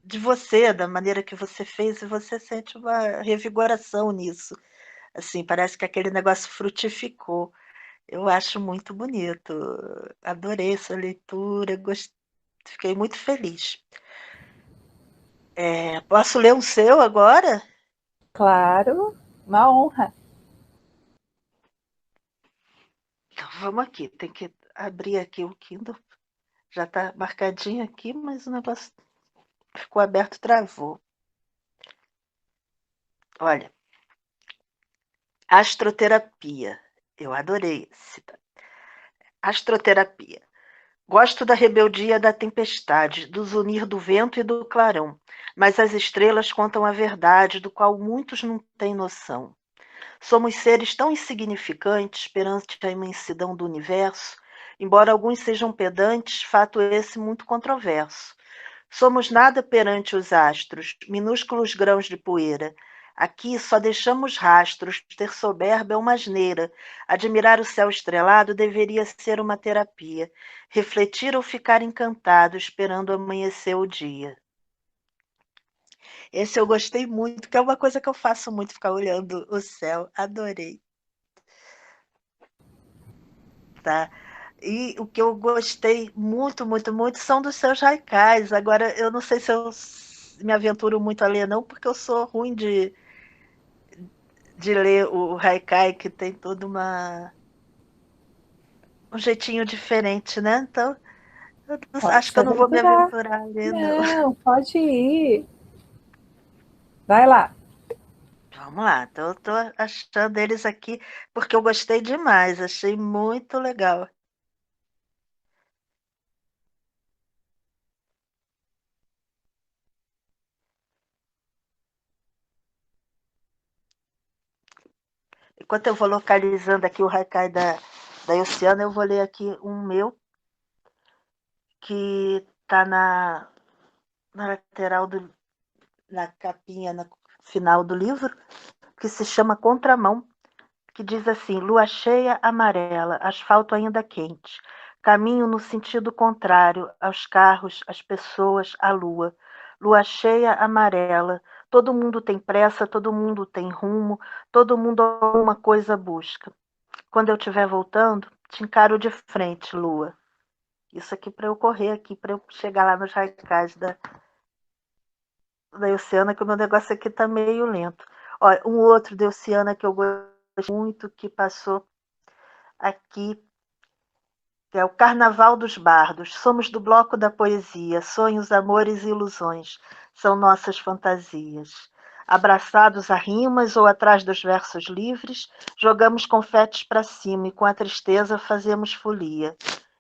de você, da maneira que você fez, e você sente uma revigoração nisso. Assim, parece que aquele negócio frutificou. Eu acho muito bonito. Adorei essa leitura, fiquei muito feliz. Posso ler o seu agora? Claro, uma honra. Então, vamos aqui. Tem que abrir aqui o Kindle. Já está marcadinho aqui, mas o negócio ficou aberto, travou. Olha, astroterapia. Eu adorei esse. Astroterapia. Gosto da rebeldia da tempestade, do zunir do vento e do clarão, mas as estrelas contam a verdade, do qual muitos não têm noção. Somos seres tão insignificantes perante a imensidão do universo, embora alguns sejam pedantes, fato esse muito controverso. Somos nada perante os astros, minúsculos grãos de poeira. Aqui só deixamos rastros, ter soberba é uma asneira. Admirar o céu estrelado deveria ser uma terapia. Refletir ou ficar encantado, esperando amanhecer o dia. Esse eu gostei muito, que é uma coisa que eu faço muito, ficar olhando o céu. Adorei. Tá? E o que eu gostei muito, muito, muito são dos seus haikais. Agora, eu não sei se eu me aventuro muito a ler, não, porque eu sou ruim de ler o haikai, que tem todo um jeitinho diferente, né? Então, Pode acho que se eu não vou me aventurar. aventurar a ler, não. Não, pode ir. Vai lá. Vamos lá, então eu tô achando eles aqui, porque eu gostei demais, achei muito legal. Enquanto eu vou localizando aqui o haikai da Oceana, eu vou ler aqui um meu, que está na lateral, na capinha, no final do livro, que se chama Contramão, que diz assim: lua cheia amarela, asfalto ainda quente, caminho no sentido contrário aos carros, às pessoas, à lua. Lua cheia amarela, todo mundo tem pressa, todo mundo tem rumo, todo mundo alguma coisa busca. Quando eu estiver voltando, te encaro de frente, lua. Isso aqui para eu correr aqui, para eu chegar lá nos haikais da Oceana, que o meu negócio aqui tá meio lento. Olha, um outro da Oceana que eu gosto muito, que passou aqui, que é o Carnaval dos Bardos. Somos do bloco da poesia, sonhos, amores e ilusões são nossas fantasias. Abraçados a rimas ou atrás dos versos livres, jogamos confetes para cima e com a tristeza fazemos folia.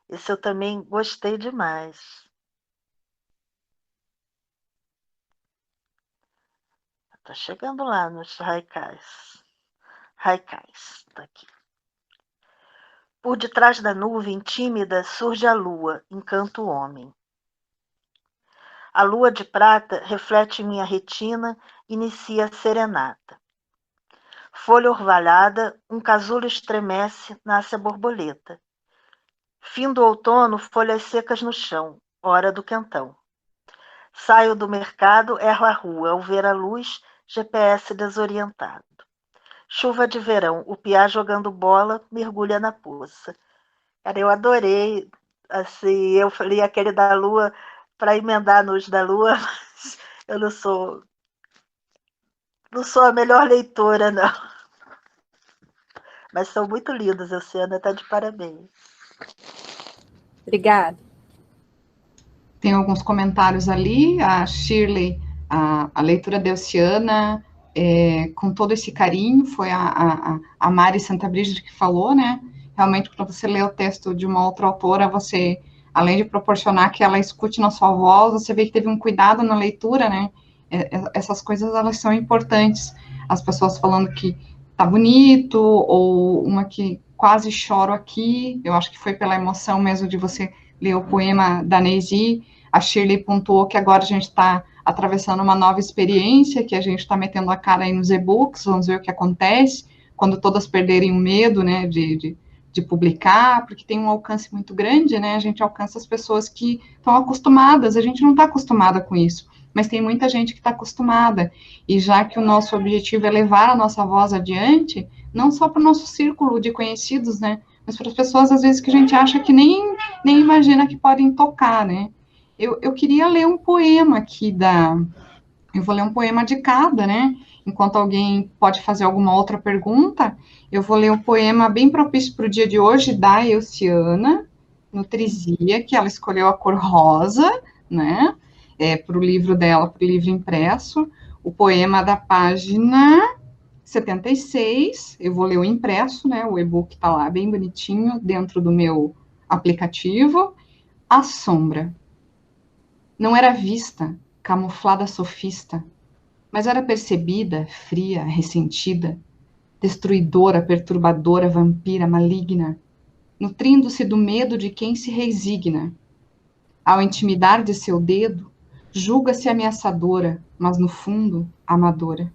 Esse eu também gostei demais. Tá chegando lá nos haikais. Haikais, tá aqui. Por detrás da nuvem tímida surge a lua, encanta o homem. A lua de prata reflete minha retina, inicia a serenata. Folha orvalhada, um casulo estremece, nasce a borboleta. Fim do outono, folhas secas no chão, hora do quentão. Saio do mercado, erro a rua, ao ver a luz, GPS desorientado. Chuva de verão, o piá jogando bola, mergulha na poça. Cara, eu adorei, assim, eu li aquele da lua para emendar nos da lua, mas eu não sou a melhor leitora, não. Mas são muito lindos, a Oceana está de parabéns. Obrigada. Tem alguns comentários ali, a Shirley, a leitura de Oceana, com todo esse carinho, foi a Mari Santa Brígida que falou, né? Realmente, quando você lê o texto de uma outra autora, você, além de proporcionar que ela escute na sua voz, você vê que teve um cuidado na leitura, né? Essas coisas, elas são importantes. As pessoas falando que tá bonito, ou uma que quase choro aqui, eu acho que foi pela emoção mesmo de você ler o poema da Neisi. A Shirley pontuou que agora a gente está atravessando uma nova experiência, que a gente está metendo a cara aí nos e-books, vamos ver o que acontece, quando todas perderem o medo, né, de publicar, porque tem um alcance muito grande, né, a gente alcança as pessoas que estão acostumadas, a gente não está acostumada com isso. mas tem muita gente que está acostumada, e já que o nosso objetivo é levar a nossa voz adiante, não só para o nosso círculo de conhecidos, né, mas para as pessoas, às vezes, que a gente acha que nem imagina que podem tocar, né. Eu queria ler um poema aqui eu vou ler um poema de cada, né, enquanto alguém pode fazer alguma outra pergunta, eu vou ler um poema bem propício para o dia de hoje, da Elciana Nutrizia, que ela escolheu a cor rosa, né, para o livro dela, para o livro impresso, o poema da página 76, eu vou ler o impresso, né, o e-book está lá bem bonitinho, dentro do meu aplicativo, A Sombra. Não era vista, camuflada sofista, mas era percebida, fria, ressentida, destruidora, perturbadora, vampira, maligna, nutrindo-se do medo de quem se resigna. Ao intimidar de seu dedo, julga-se ameaçadora, mas no fundo, amadora.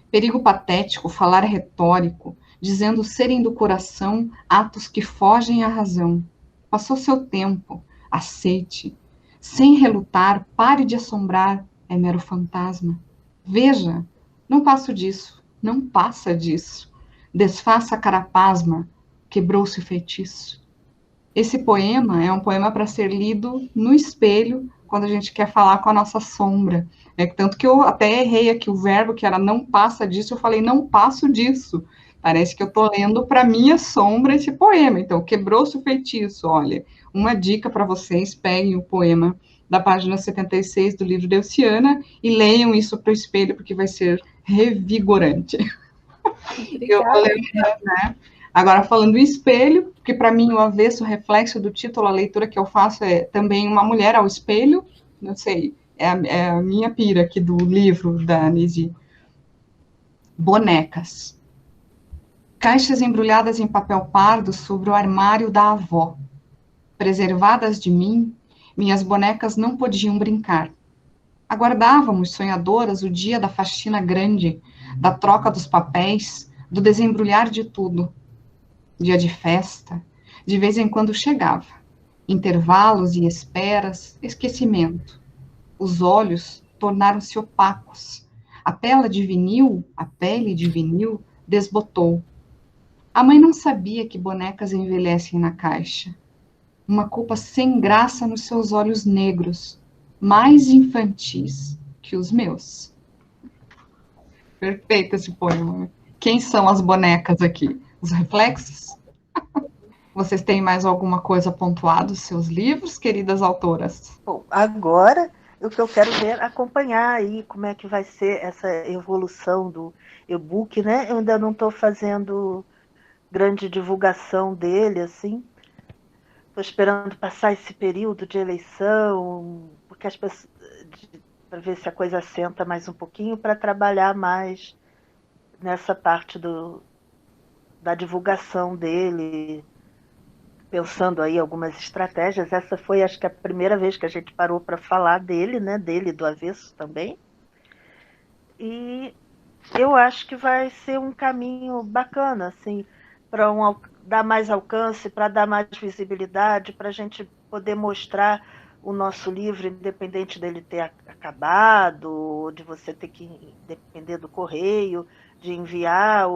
Perigo patético, falar retórico, dizendo serem do coração atos que fogem à razão. Passou seu tempo, aceite. Sem relutar, pare de assombrar, é mero fantasma. Veja, não passo disso, não passa disso. Desfaça a carapasma, quebrou-se o feitiço. Esse poema é um poema para ser lido no espelho, quando a gente quer falar com a nossa sombra. Tanto que eu até errei aqui o verbo, que era não passa disso, eu falei não passo disso. Parece que eu estou lendo para minha sombra esse poema. Então, quebrou-se o feitiço, olha. Uma dica para vocês, peguem o poema da página 76 do livro de Elciana e leiam isso para o espelho, porque vai ser revigorante. Eu vou ler, né? Agora, falando em espelho, porque para mim o avesso, o reflexo do título, a leitura que eu faço é também uma mulher ao espelho, não sei, é a minha pira aqui do livro da Nisi. Bonecas. Caixas embrulhadas em papel pardo sobre o armário da avó. Preservadas de mim, minhas bonecas não podiam brincar. Aguardávamos, sonhadoras, o dia da faxina grande, da troca dos papéis, do desembrulhar de tudo. Dia de festa, de vez em quando chegava. Intervalos e esperas, esquecimento. Os olhos tornaram-se opacos. A pele de vinil desbotou. A mãe não sabia que bonecas envelhecem na caixa. Uma culpa sem graça nos seus olhos negros, mais infantis que os meus. Perfeito esse poema. Quem são as bonecas aqui? Os reflexos? Vocês têm mais alguma coisa pontuada dos seus livros, queridas autoras? Bom, agora o que eu quero ver, acompanhar aí como é que vai ser essa evolução do e-book, né? Eu ainda não estou fazendo grande divulgação dele, assim. Estou esperando passar esse período de eleição, porque as pessoas, para ver se a coisa senta mais um pouquinho, para trabalhar mais nessa parte da divulgação dele, pensando aí algumas estratégias. Essa foi, acho que, a primeira vez que a gente parou para falar dele, né? Dele do avesso também. E eu acho que vai ser um caminho bacana, assim, para dar mais alcance, para dar mais visibilidade, para a gente poder mostrar o nosso livro, independente dele ter acabado, de você ter que depender do correio, de enviar,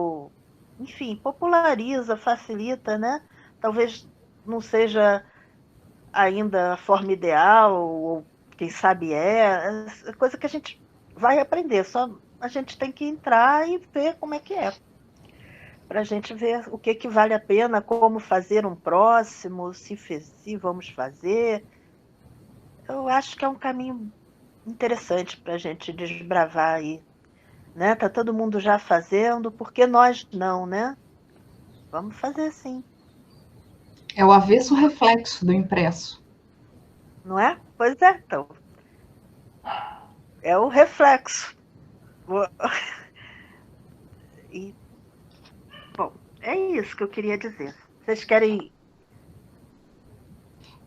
enfim, populariza, facilita, né? Talvez não seja ainda a forma ideal, ou quem sabe é coisa que a gente vai aprender, só a gente tem que entrar e ver como é que é, para a gente ver o que vale a pena, como fazer um próximo, se vamos fazer. Eu acho que é um caminho interessante para a gente desbravar aí, né? Tá todo mundo já fazendo, por que nós não, né? Vamos fazer sim. É o avesso reflexo do impresso. Não é? Pois é, então. É o reflexo. E, bom, é isso que eu queria dizer. Vocês querem...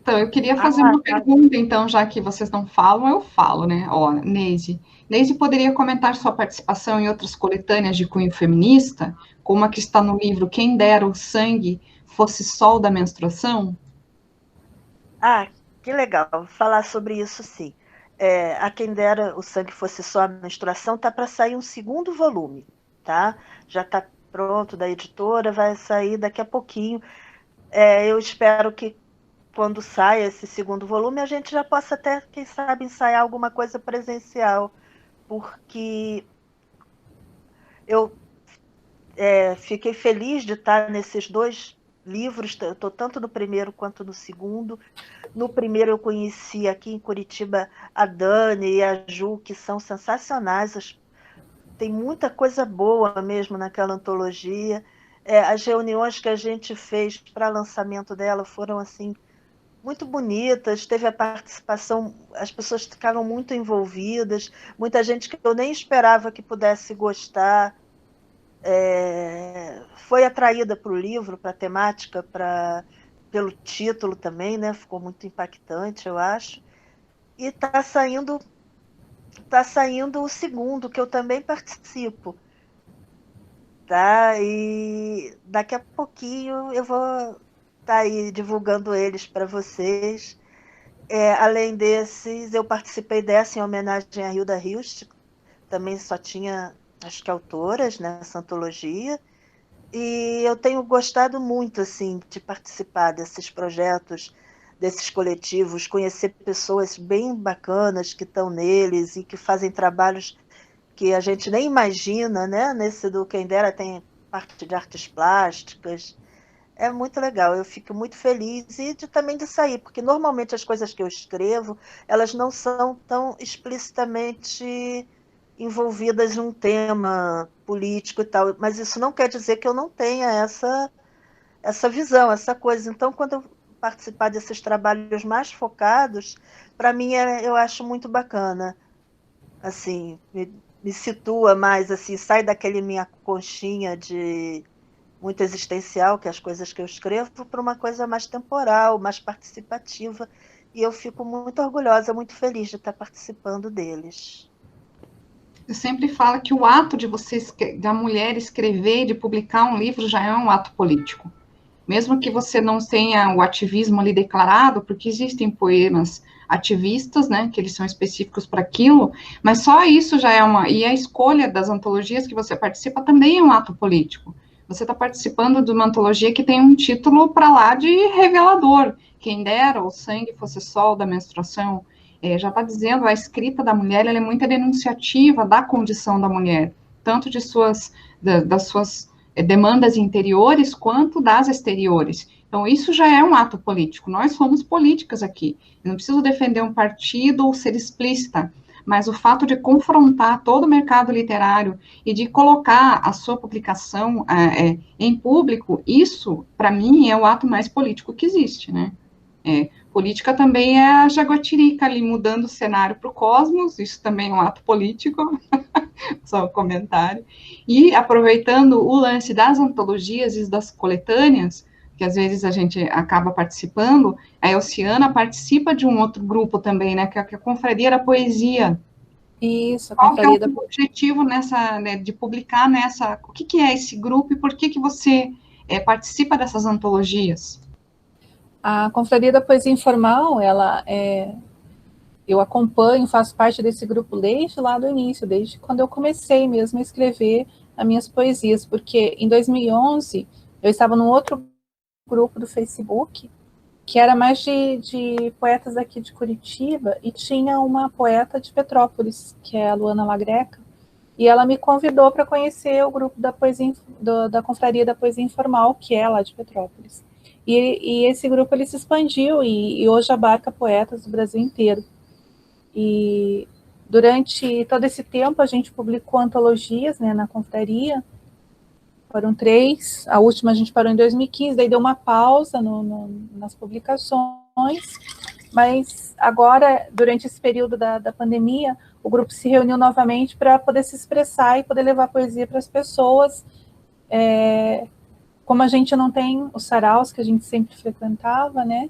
Então, eu queria fazer uma pergunta, então, já que vocês não falam, eu falo, né? Ó, Neide. Neide poderia comentar sua participação em outras coletâneas de cunho feminista, como a que está no livro Quem Dera o Sangue Fosse Sol da Menstruação? Ah, que legal, falar sobre isso sim. A quem dera o sangue fosse só a menstruação, tá para sair um segundo volume, tá? Já está pronto da editora, vai sair daqui a pouquinho. Eu espero que quando saia esse segundo volume, a gente já possa até, quem sabe, ensaiar alguma coisa presencial, porque eu fiquei feliz de estar nesses 2 livros, estou tanto no primeiro quanto no segundo. No primeiro eu conheci aqui em Curitiba a Dani e a Ju, que são sensacionais. Tem muita coisa boa mesmo naquela antologia. As reuniões que a gente fez para lançamento dela foram assim muito bonitas, teve a participação, as pessoas ficaram muito envolvidas, muita gente que eu nem esperava que pudesse gostar, foi atraída para o livro, para a temática, pelo título também, né? Ficou muito impactante, eu acho. E está saindo o segundo, que eu também participo. Tá? E daqui a pouquinho eu vou estar aí divulgando eles para vocês. Além desses, eu participei dessa em homenagem a Hilda Hilst, também só tinha, acho que autoras nessa antologia, e eu tenho gostado muito assim de participar desses projetos, desses coletivos, conhecer pessoas bem bacanas que estão neles e que fazem trabalhos que a gente nem imagina, né? Nesse do Quem Dera tem parte de artes plásticas. É muito legal, eu fico muito feliz e também de sair, porque normalmente as coisas que eu escrevo, elas não são tão explicitamente envolvidas num tema político e tal, mas isso não quer dizer que eu não tenha essa visão, essa coisa. Então, quando eu participar desses trabalhos mais focados, para mim eu acho muito bacana, assim, me situa mais, assim, sai daquele minha conchinha de muito existencial, que é as coisas que eu escrevo, para uma coisa mais temporal, mais participativa, e eu fico muito orgulhosa, muito feliz de estar participando deles. Eu sempre falo que o ato de da mulher escrever, de publicar um livro, já é um ato político. Mesmo que você não tenha o ativismo ali declarado, porque existem poemas ativistas, né, que eles são específicos para aquilo, mas só isso já é e a escolha das antologias que você participa também é um ato político. Você está participando de uma antologia que tem um título para lá de revelador, quem dera o sangue fosse sol da menstruação, já está dizendo, a escrita da mulher, ela é muito denunciativa da condição da mulher, tanto das suas demandas interiores quanto das exteriores. Então, isso já é um ato político. Nós somos políticas aqui. Eu não preciso defender um partido ou ser explícita, mas o fato de confrontar todo o mercado literário e de colocar a sua publicação em público, isso, para mim, é o ato mais político que existe, né? Política também é a Jaguatirica ali mudando o cenário para o cosmos, isso também é um ato político, só um comentário. E aproveitando o lance das antologias e das coletâneas, que às vezes a gente acaba participando, a Elciana participa de um outro grupo também, né, que é a Confraria da Poesia. Isso, a Qual que é Confraria o objetivo de publicar nessa... O que é esse grupo e por que você participa dessas antologias? A Confraria da Poesia Informal, eu acompanho, faço parte desse grupo desde lá do início, desde quando eu comecei mesmo a escrever as minhas poesias, porque em 2011 eu estava num outro grupo do Facebook, que era mais de poetas aqui de Curitiba, e tinha uma poeta de Petrópolis, que é a Luana Lagreca, e ela me convidou para conhecer o grupo da da Confraria da Poesia Informal, que é lá de Petrópolis. E esse grupo ele se expandiu e hoje abarca poetas do Brasil inteiro. E durante todo esse tempo a gente publicou antologias, né, na confraria, foram 3, a última a gente parou em 2015, daí deu uma pausa nas publicações, mas agora, durante esse período da pandemia, o grupo se reuniu novamente para poder se expressar e poder levar poesia para as pessoas. Como a gente não tem os saraus que a gente sempre frequentava, né,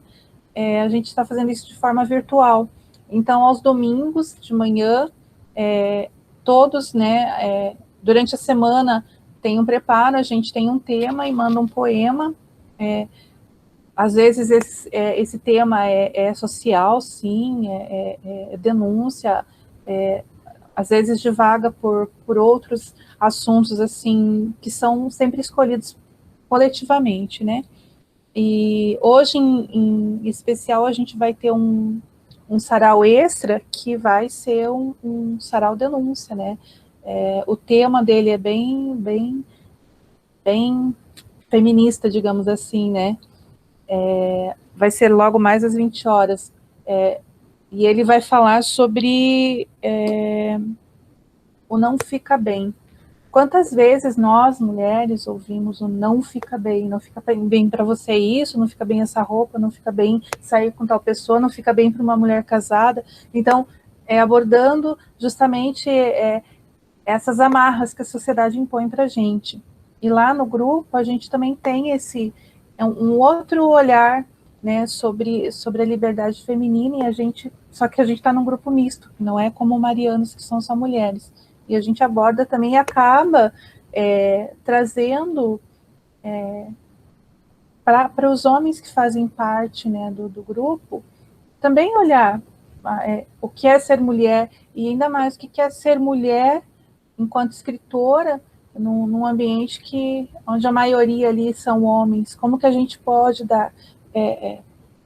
a gente está fazendo isso de forma virtual. Então, aos domingos de manhã, todos, né, durante a semana tem um preparo, a gente tem um tema e manda um poema, às vezes esse tema é social, sim, é denúncia, às vezes divaga por outros assuntos, assim, que são sempre escolhidos coletivamente, né? E hoje, em especial, a gente vai ter um sarau extra, que vai ser um sarau denúncia, né? O tema dele é bem feminista, digamos assim, né? Vai ser logo mais às 20 horas. E ele vai falar sobre o não fica bem. Quantas vezes nós, mulheres, ouvimos o não fica bem para você isso, não fica bem essa roupa, não fica bem sair com tal pessoa, não fica bem para uma mulher casada. Então, abordando justamente essas amarras que a sociedade impõe para a gente. E lá no grupo, a gente também tem um outro olhar, né, sobre a liberdade feminina, só que a gente está num grupo misto, não é como marianos, que são só mulheres. E a gente aborda também e acaba trazendo para os homens que fazem parte, né, do grupo, também olhar o que é ser mulher, e ainda mais o que é ser mulher enquanto escritora, num ambiente onde a maioria ali são homens. Como que a gente pode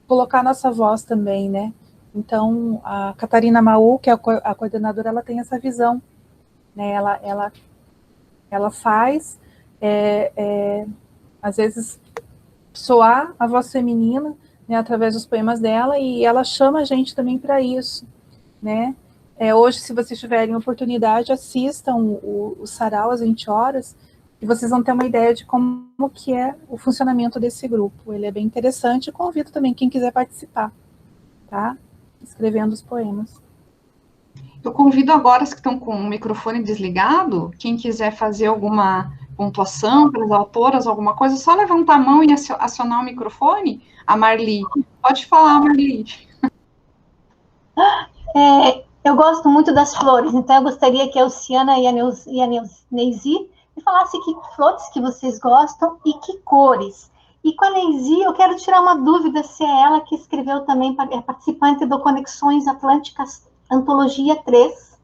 colocar nossa voz também, né? Então, a Catarina Maú, que é a coordenadora, ela tem essa visão, né? Ela faz, às vezes, soar a voz feminina, né, através dos poemas dela, e ela chama a gente também para isso, né? Hoje, se vocês tiverem oportunidade, assistam o sarau às 20 horas, e vocês vão ter uma ideia de como que é o funcionamento desse grupo. Ele é bem interessante, e convido também quem quiser participar, tá? Escrevendo os poemas. Eu convido agora os que estão com o microfone desligado, quem quiser fazer alguma pontuação pelas autoras, alguma coisa, só levantar a mão e acionar o microfone. A Marli, pode falar, Marli. Eu gosto muito das flores, então eu gostaria que a Luciana e a Neyzi me falassem que flores que vocês gostam e que cores. E com a Neyzi, eu quero tirar uma dúvida se é ela que escreveu também, é participante do Conexões Atlânticas Antologia 3,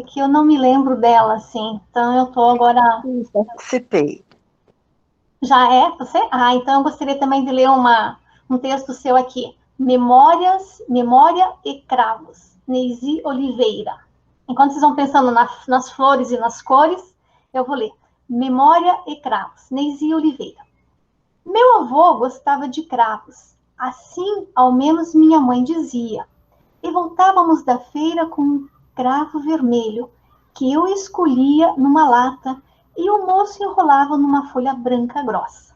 que eu não me lembro dela, assim. Então eu estou agora... Participei. Já é você? Então eu gostaria também de ler um texto seu aqui. Memória e Cravos, Neyzi Oliveira. Enquanto vocês vão pensando nas flores e nas cores, eu vou ler. Memória e Cravos, Neyzi Oliveira. Meu avô gostava de cravos, assim ao menos minha mãe dizia. E voltávamos da feira com um cravo vermelho, que eu escolhia numa lata e o moço enrolava numa folha branca grossa.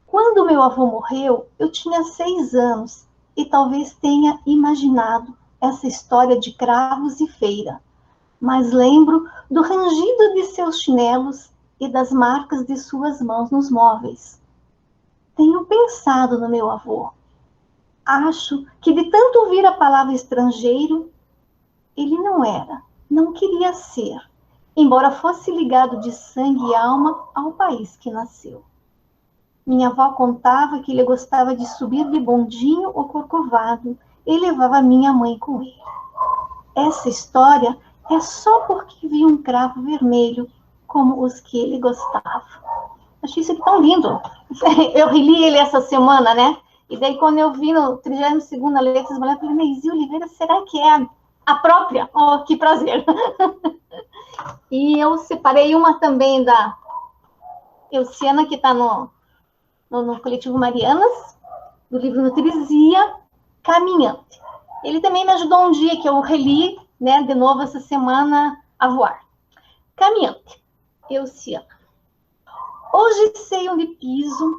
Quando meu avô morreu, eu tinha 6 anos e talvez tenha imaginado essa história de cravos e feira, mas lembro do rangido de seus chinelos e das marcas de suas mãos nos móveis. Tenho pensado no meu avô. Acho que de tanto ouvir a palavra estrangeiro, ele não queria ser, embora fosse ligado de sangue e alma ao país que nasceu. Minha avó contava que ele gostava de subir de bondinho ou corcovado e levava minha mãe com ele. Essa história é só porque vi um cravo vermelho, como os que ele gostava. Achei isso aqui tão lindo. Eu reli ele essa semana, né? E daí, quando eu vi no 32ª Letras Mulheres, eu falei, Neyzi Oliveira, será que é a própria? Oh, que prazer! E eu separei uma também da Elciana, que está no Coletivo Marianas, do livro Nutrizia, Caminhante. Ele também me ajudou um dia, que eu reli, né, de novo essa semana, a voar. Caminhante, Elciana. Hoje sei onde piso,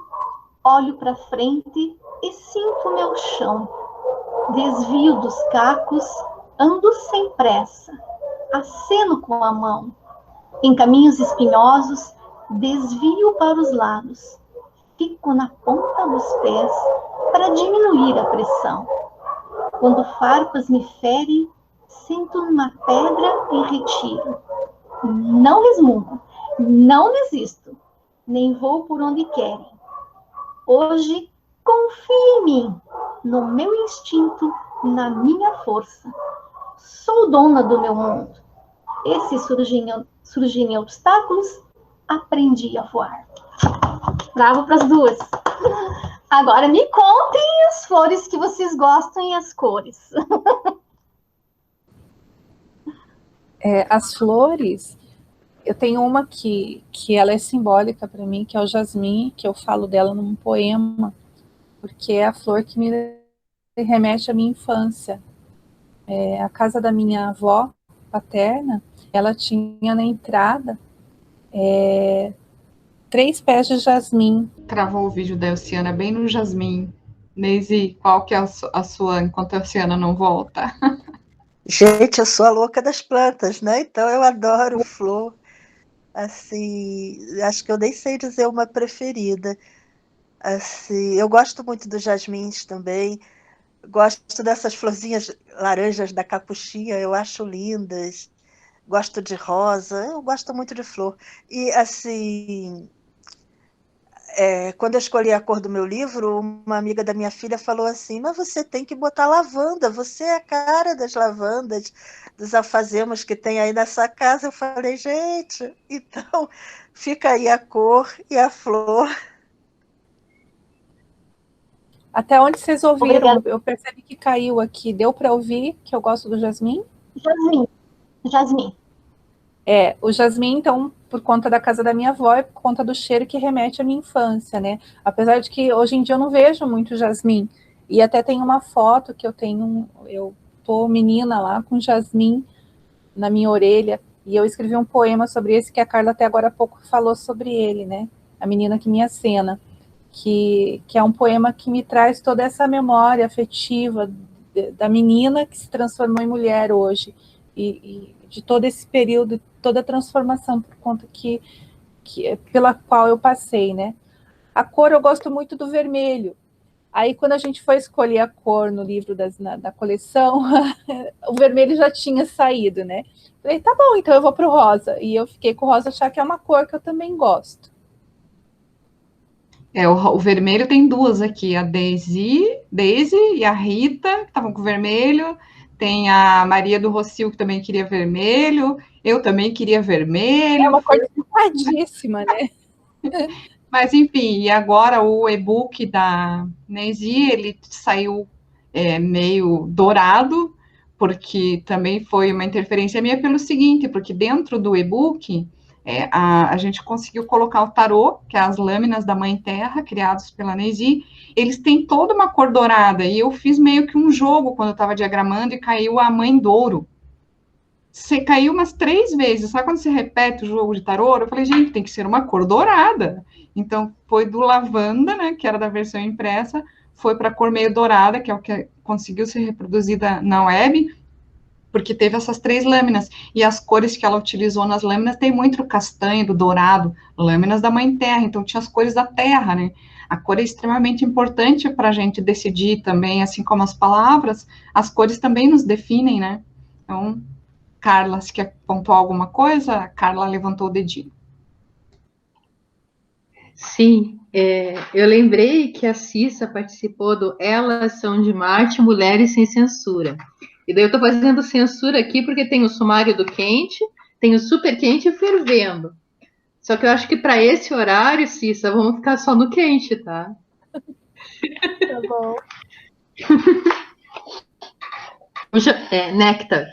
olho para frente e sinto meu chão. Desvio dos cacos, ando sem pressa, aceno com a mão. Em caminhos espinhosos, desvio para os lados. Fico na ponta dos pés para diminuir a pressão. Quando farpas me ferem, sento numa pedra e retiro. Não resmungo, não desisto, nem vou por onde querem. Hoje, confie em mim, no meu instinto, na minha força. Sou dona do meu mundo. E se surgirem obstáculos, aprendi a voar. Bravo para as duas. Agora me contem as flores que vocês gostam e as cores. As flores, eu tenho uma que ela é simbólica para mim, que é o jasmim, que eu falo dela num poema, porque é a flor que me remete à minha infância. A casa da minha avó paterna, ela tinha na entrada 3 pés de jasmim. Travou o vídeo da Elciana bem no jasmim. Neise, qual que é a sua enquanto a Elciana não volta? Gente, eu sou a louca das plantas, né? Então eu adoro flor. Assim, acho que eu nem sei dizer uma preferida. Assim, eu gosto muito dos jasmins também. Gosto dessas florzinhas laranjas da capuchinha, eu acho lindas. Gosto de rosa, eu gosto muito de flor. E, assim, quando eu escolhi a cor do meu livro, uma amiga da minha filha falou assim: mas você tem que botar lavanda, você é a cara das lavandas, dos alfazemas que tem aí nessa casa. Eu falei: gente, então fica aí a cor e a flor. Até onde vocês ouviram? Obrigada. Eu percebi que caiu aqui. Deu para ouvir que eu gosto do jasmim? Jasmim. Jasmim. O jasmim, então, por conta da casa da minha avó e por conta do cheiro que remete à minha infância, né? Apesar de que hoje em dia eu não vejo muito jasmim. E até tem uma foto que eu tô menina lá com jasmim na minha orelha, e eu escrevi um poema sobre esse que a Carla até agora há pouco falou sobre ele, né? A menina que me acena, que é um poema que me traz toda essa memória afetiva da menina que se transformou em mulher hoje, e de todo esse período, toda a transformação por conta pela qual eu passei, né? A cor eu gosto muito do vermelho. Aí, quando a gente foi escolher a cor no livro da coleção, o vermelho já tinha saído, né? Falei, tá bom, então eu vou pro rosa. E eu fiquei com o rosa, achar que é uma cor que eu também gosto. O vermelho tem duas aqui, a Daisy e a Rita, que estavam com vermelho. Tem a Maria do Rocio, que também queria vermelho. Eu também queria É vermelho. uma cor delicadíssima, né? Mas, enfim, e agora o e-book da Nezi, ele saiu meio dourado, porque também foi uma interferência minha pelo seguinte, porque dentro do e-book a gente conseguiu colocar o tarô, que é as lâminas da Mãe Terra, criados pela Nezi, eles têm toda uma cor dourada, e eu fiz meio que um jogo quando eu estava diagramando, e caiu a Mãe Douro. Você caiu umas 3 vezes, sabe quando você repete o jogo de tarô? Eu falei, gente, tem que ser uma cor dourada. Então, foi do lavanda, né, que era da versão impressa, foi para a cor meio dourada, que é o que conseguiu ser reproduzida na web, porque teve essas 3 lâminas. E as cores que ela utilizou nas lâminas tem muito do castanho, do dourado, lâminas da Mãe Terra, então tinha as cores da Terra, né? A cor é extremamente importante para a gente decidir também, assim como as palavras, as cores também nos definem, né? Então, Carla, se quer pontuar alguma coisa? A Carla levantou o dedinho. Sim, eu lembrei que a Cissa participou do Elas São de Marte, Mulheres Sem Censura. E daí eu estou fazendo censura aqui porque tem o sumário do quente, tem o super quente e fervendo. Só que eu acho que para esse horário, Cissa, vamos ficar só no quente, tá? Tá bom. Néctar.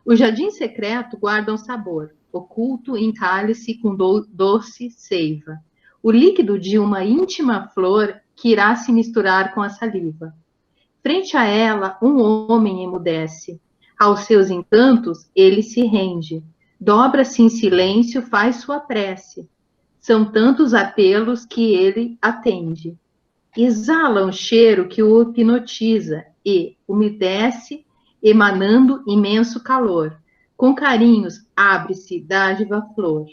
O jardim secreto guarda um sabor, oculto em cálice com doce seiva. O líquido de uma íntima flor que irá se misturar com a saliva. Frente a ela, um homem emudece. Aos seus encantos, ele se rende. Dobra-se em silêncio, faz sua prece. São tantos apelos que ele atende. Exala um cheiro que o hipnotiza e umedece, emanando imenso calor. Com carinhos, abre-se dádiva flor.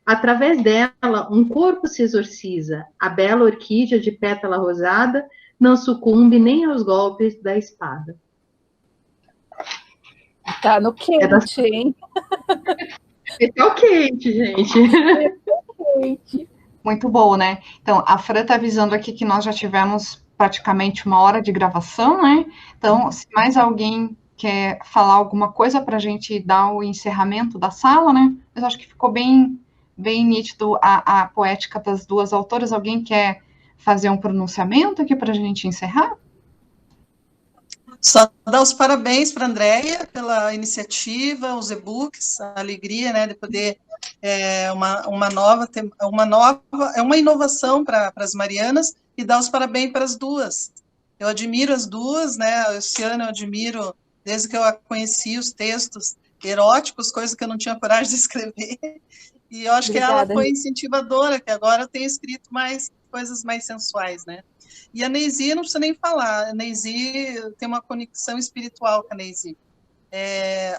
Através dela, um corpo se exorciza. A bela orquídea de pétala rosada não sucumbe nem aos golpes da espada. Tá no quente, hein? Esse é o quente, gente. Quente. Muito bom, né? Então, a Fran está avisando aqui que nós já tivemos praticamente 1 hora de gravação, né? Então, se mais alguém quer falar alguma coisa para a gente dar o encerramento da sala, né? Mas acho que ficou bem, bem nítido a poética das duas autoras. Alguém quer fazer um pronunciamento aqui para a gente encerrar? Só dar os parabéns para a Andréia pela iniciativa, os e-books, a alegria, né, de poder uma inovação para as Marianas, e dar os parabéns para as duas. Eu admiro as duas, né, a Luciana eu admiro desde que eu a conheci, os textos eróticos, coisas que eu não tinha coragem de escrever, e eu acho Obrigada, que ela foi incentivadora, que agora eu tenho escrito mais coisas mais sensuais, né. E a Neisi, não precisa nem falar, a Neisi tem uma conexão espiritual com a Neisi.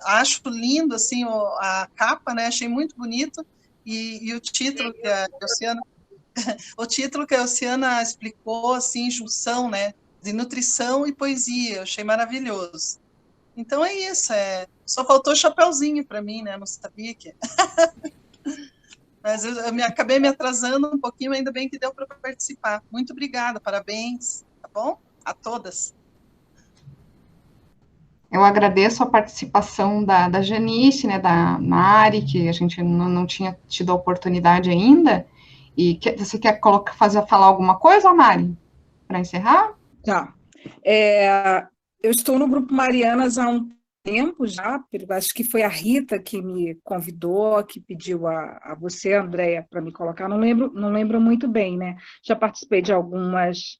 Acho lindo, assim, a capa, né, achei muito bonito, e o título que a Oceana, o título que a Oceana explicou, assim, junção, né, de nutrição e poesia, eu achei maravilhoso. Então é isso, só faltou chapéuzinho para mim, né, não sabia que... Mas eu acabei me atrasando um pouquinho, ainda bem que deu para participar. Muito obrigada, parabéns, tá bom? A todas. Eu agradeço a participação da Janice, né, da Mari, que a gente não tinha tido a oportunidade ainda. E você quer falar alguma coisa, Mari, para encerrar? Tá. Eu estou no Grupo Marianas há um tempo já, acho que foi a Rita que me convidou, que pediu a você, Andréia, para me colocar, não lembro muito bem, né? Já participei de algumas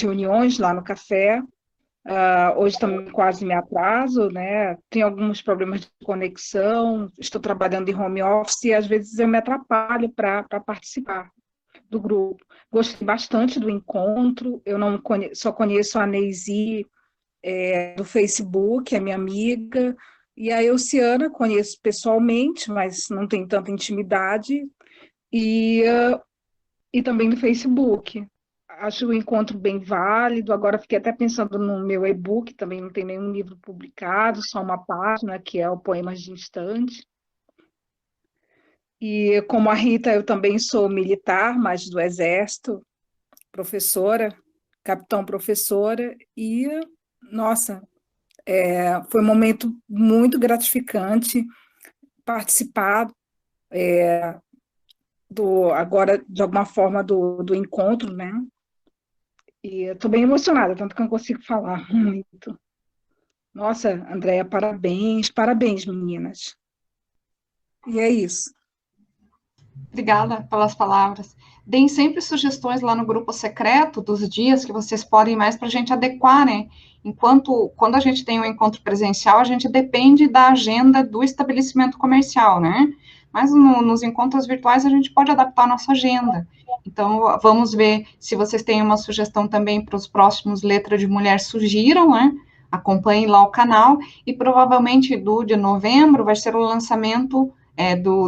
reuniões lá no café. Hoje também quase me atraso, né? Tenho alguns problemas de conexão, estou trabalhando em home office e às vezes eu me atrapalho para participar do grupo. Gostei bastante do encontro, eu não só conheço a Neisi do Facebook, é minha amiga, e a Elciana conheço pessoalmente, mas não tem tanta intimidade, e também do Facebook. Acho o encontro bem válido. Agora fiquei até pensando no meu e-book, também não tem nenhum livro publicado, só uma página, que é o Poemas de Instante. E como a Rita, eu também sou militar, mas do Exército, professora, capitão professora, e, nossa, foi um momento muito gratificante participar agora, de alguma forma, do encontro, né? E eu estou bem emocionada, tanto que eu não consigo falar muito. Nossa, Andréia, parabéns, parabéns, meninas. E é isso. Obrigada pelas palavras. Deem sempre sugestões lá no grupo secreto dos dias que vocês podem mais para a gente adequar, né? Quando a gente tem um encontro presencial, a gente depende da agenda do estabelecimento comercial, né? Mas nos encontros virtuais a gente pode adaptar a nossa agenda. Então, vamos ver se vocês têm uma sugestão também para os próximos Letra de Mulher, sugiram, né? Acompanhem lá o canal, e provavelmente de novembro vai ser o lançamento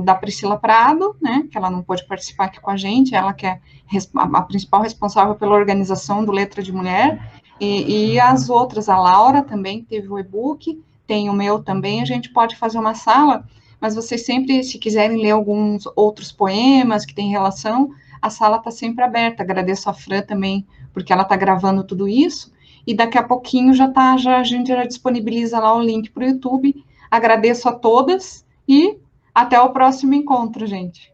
da Priscila Prado, né, que ela não pôde participar aqui com a gente, ela que é a principal responsável pela organização do Letra de Mulher, e as outras, a Laura também teve o e-book, tem o meu também, a gente pode fazer uma sala, mas vocês sempre, se quiserem ler alguns outros poemas que têm relação, a sala está sempre aberta. Agradeço a Fran também, porque ela está gravando tudo isso, e daqui a pouquinho a gente já disponibiliza lá o link para o YouTube. Agradeço a todas, e até o próximo encontro, gente.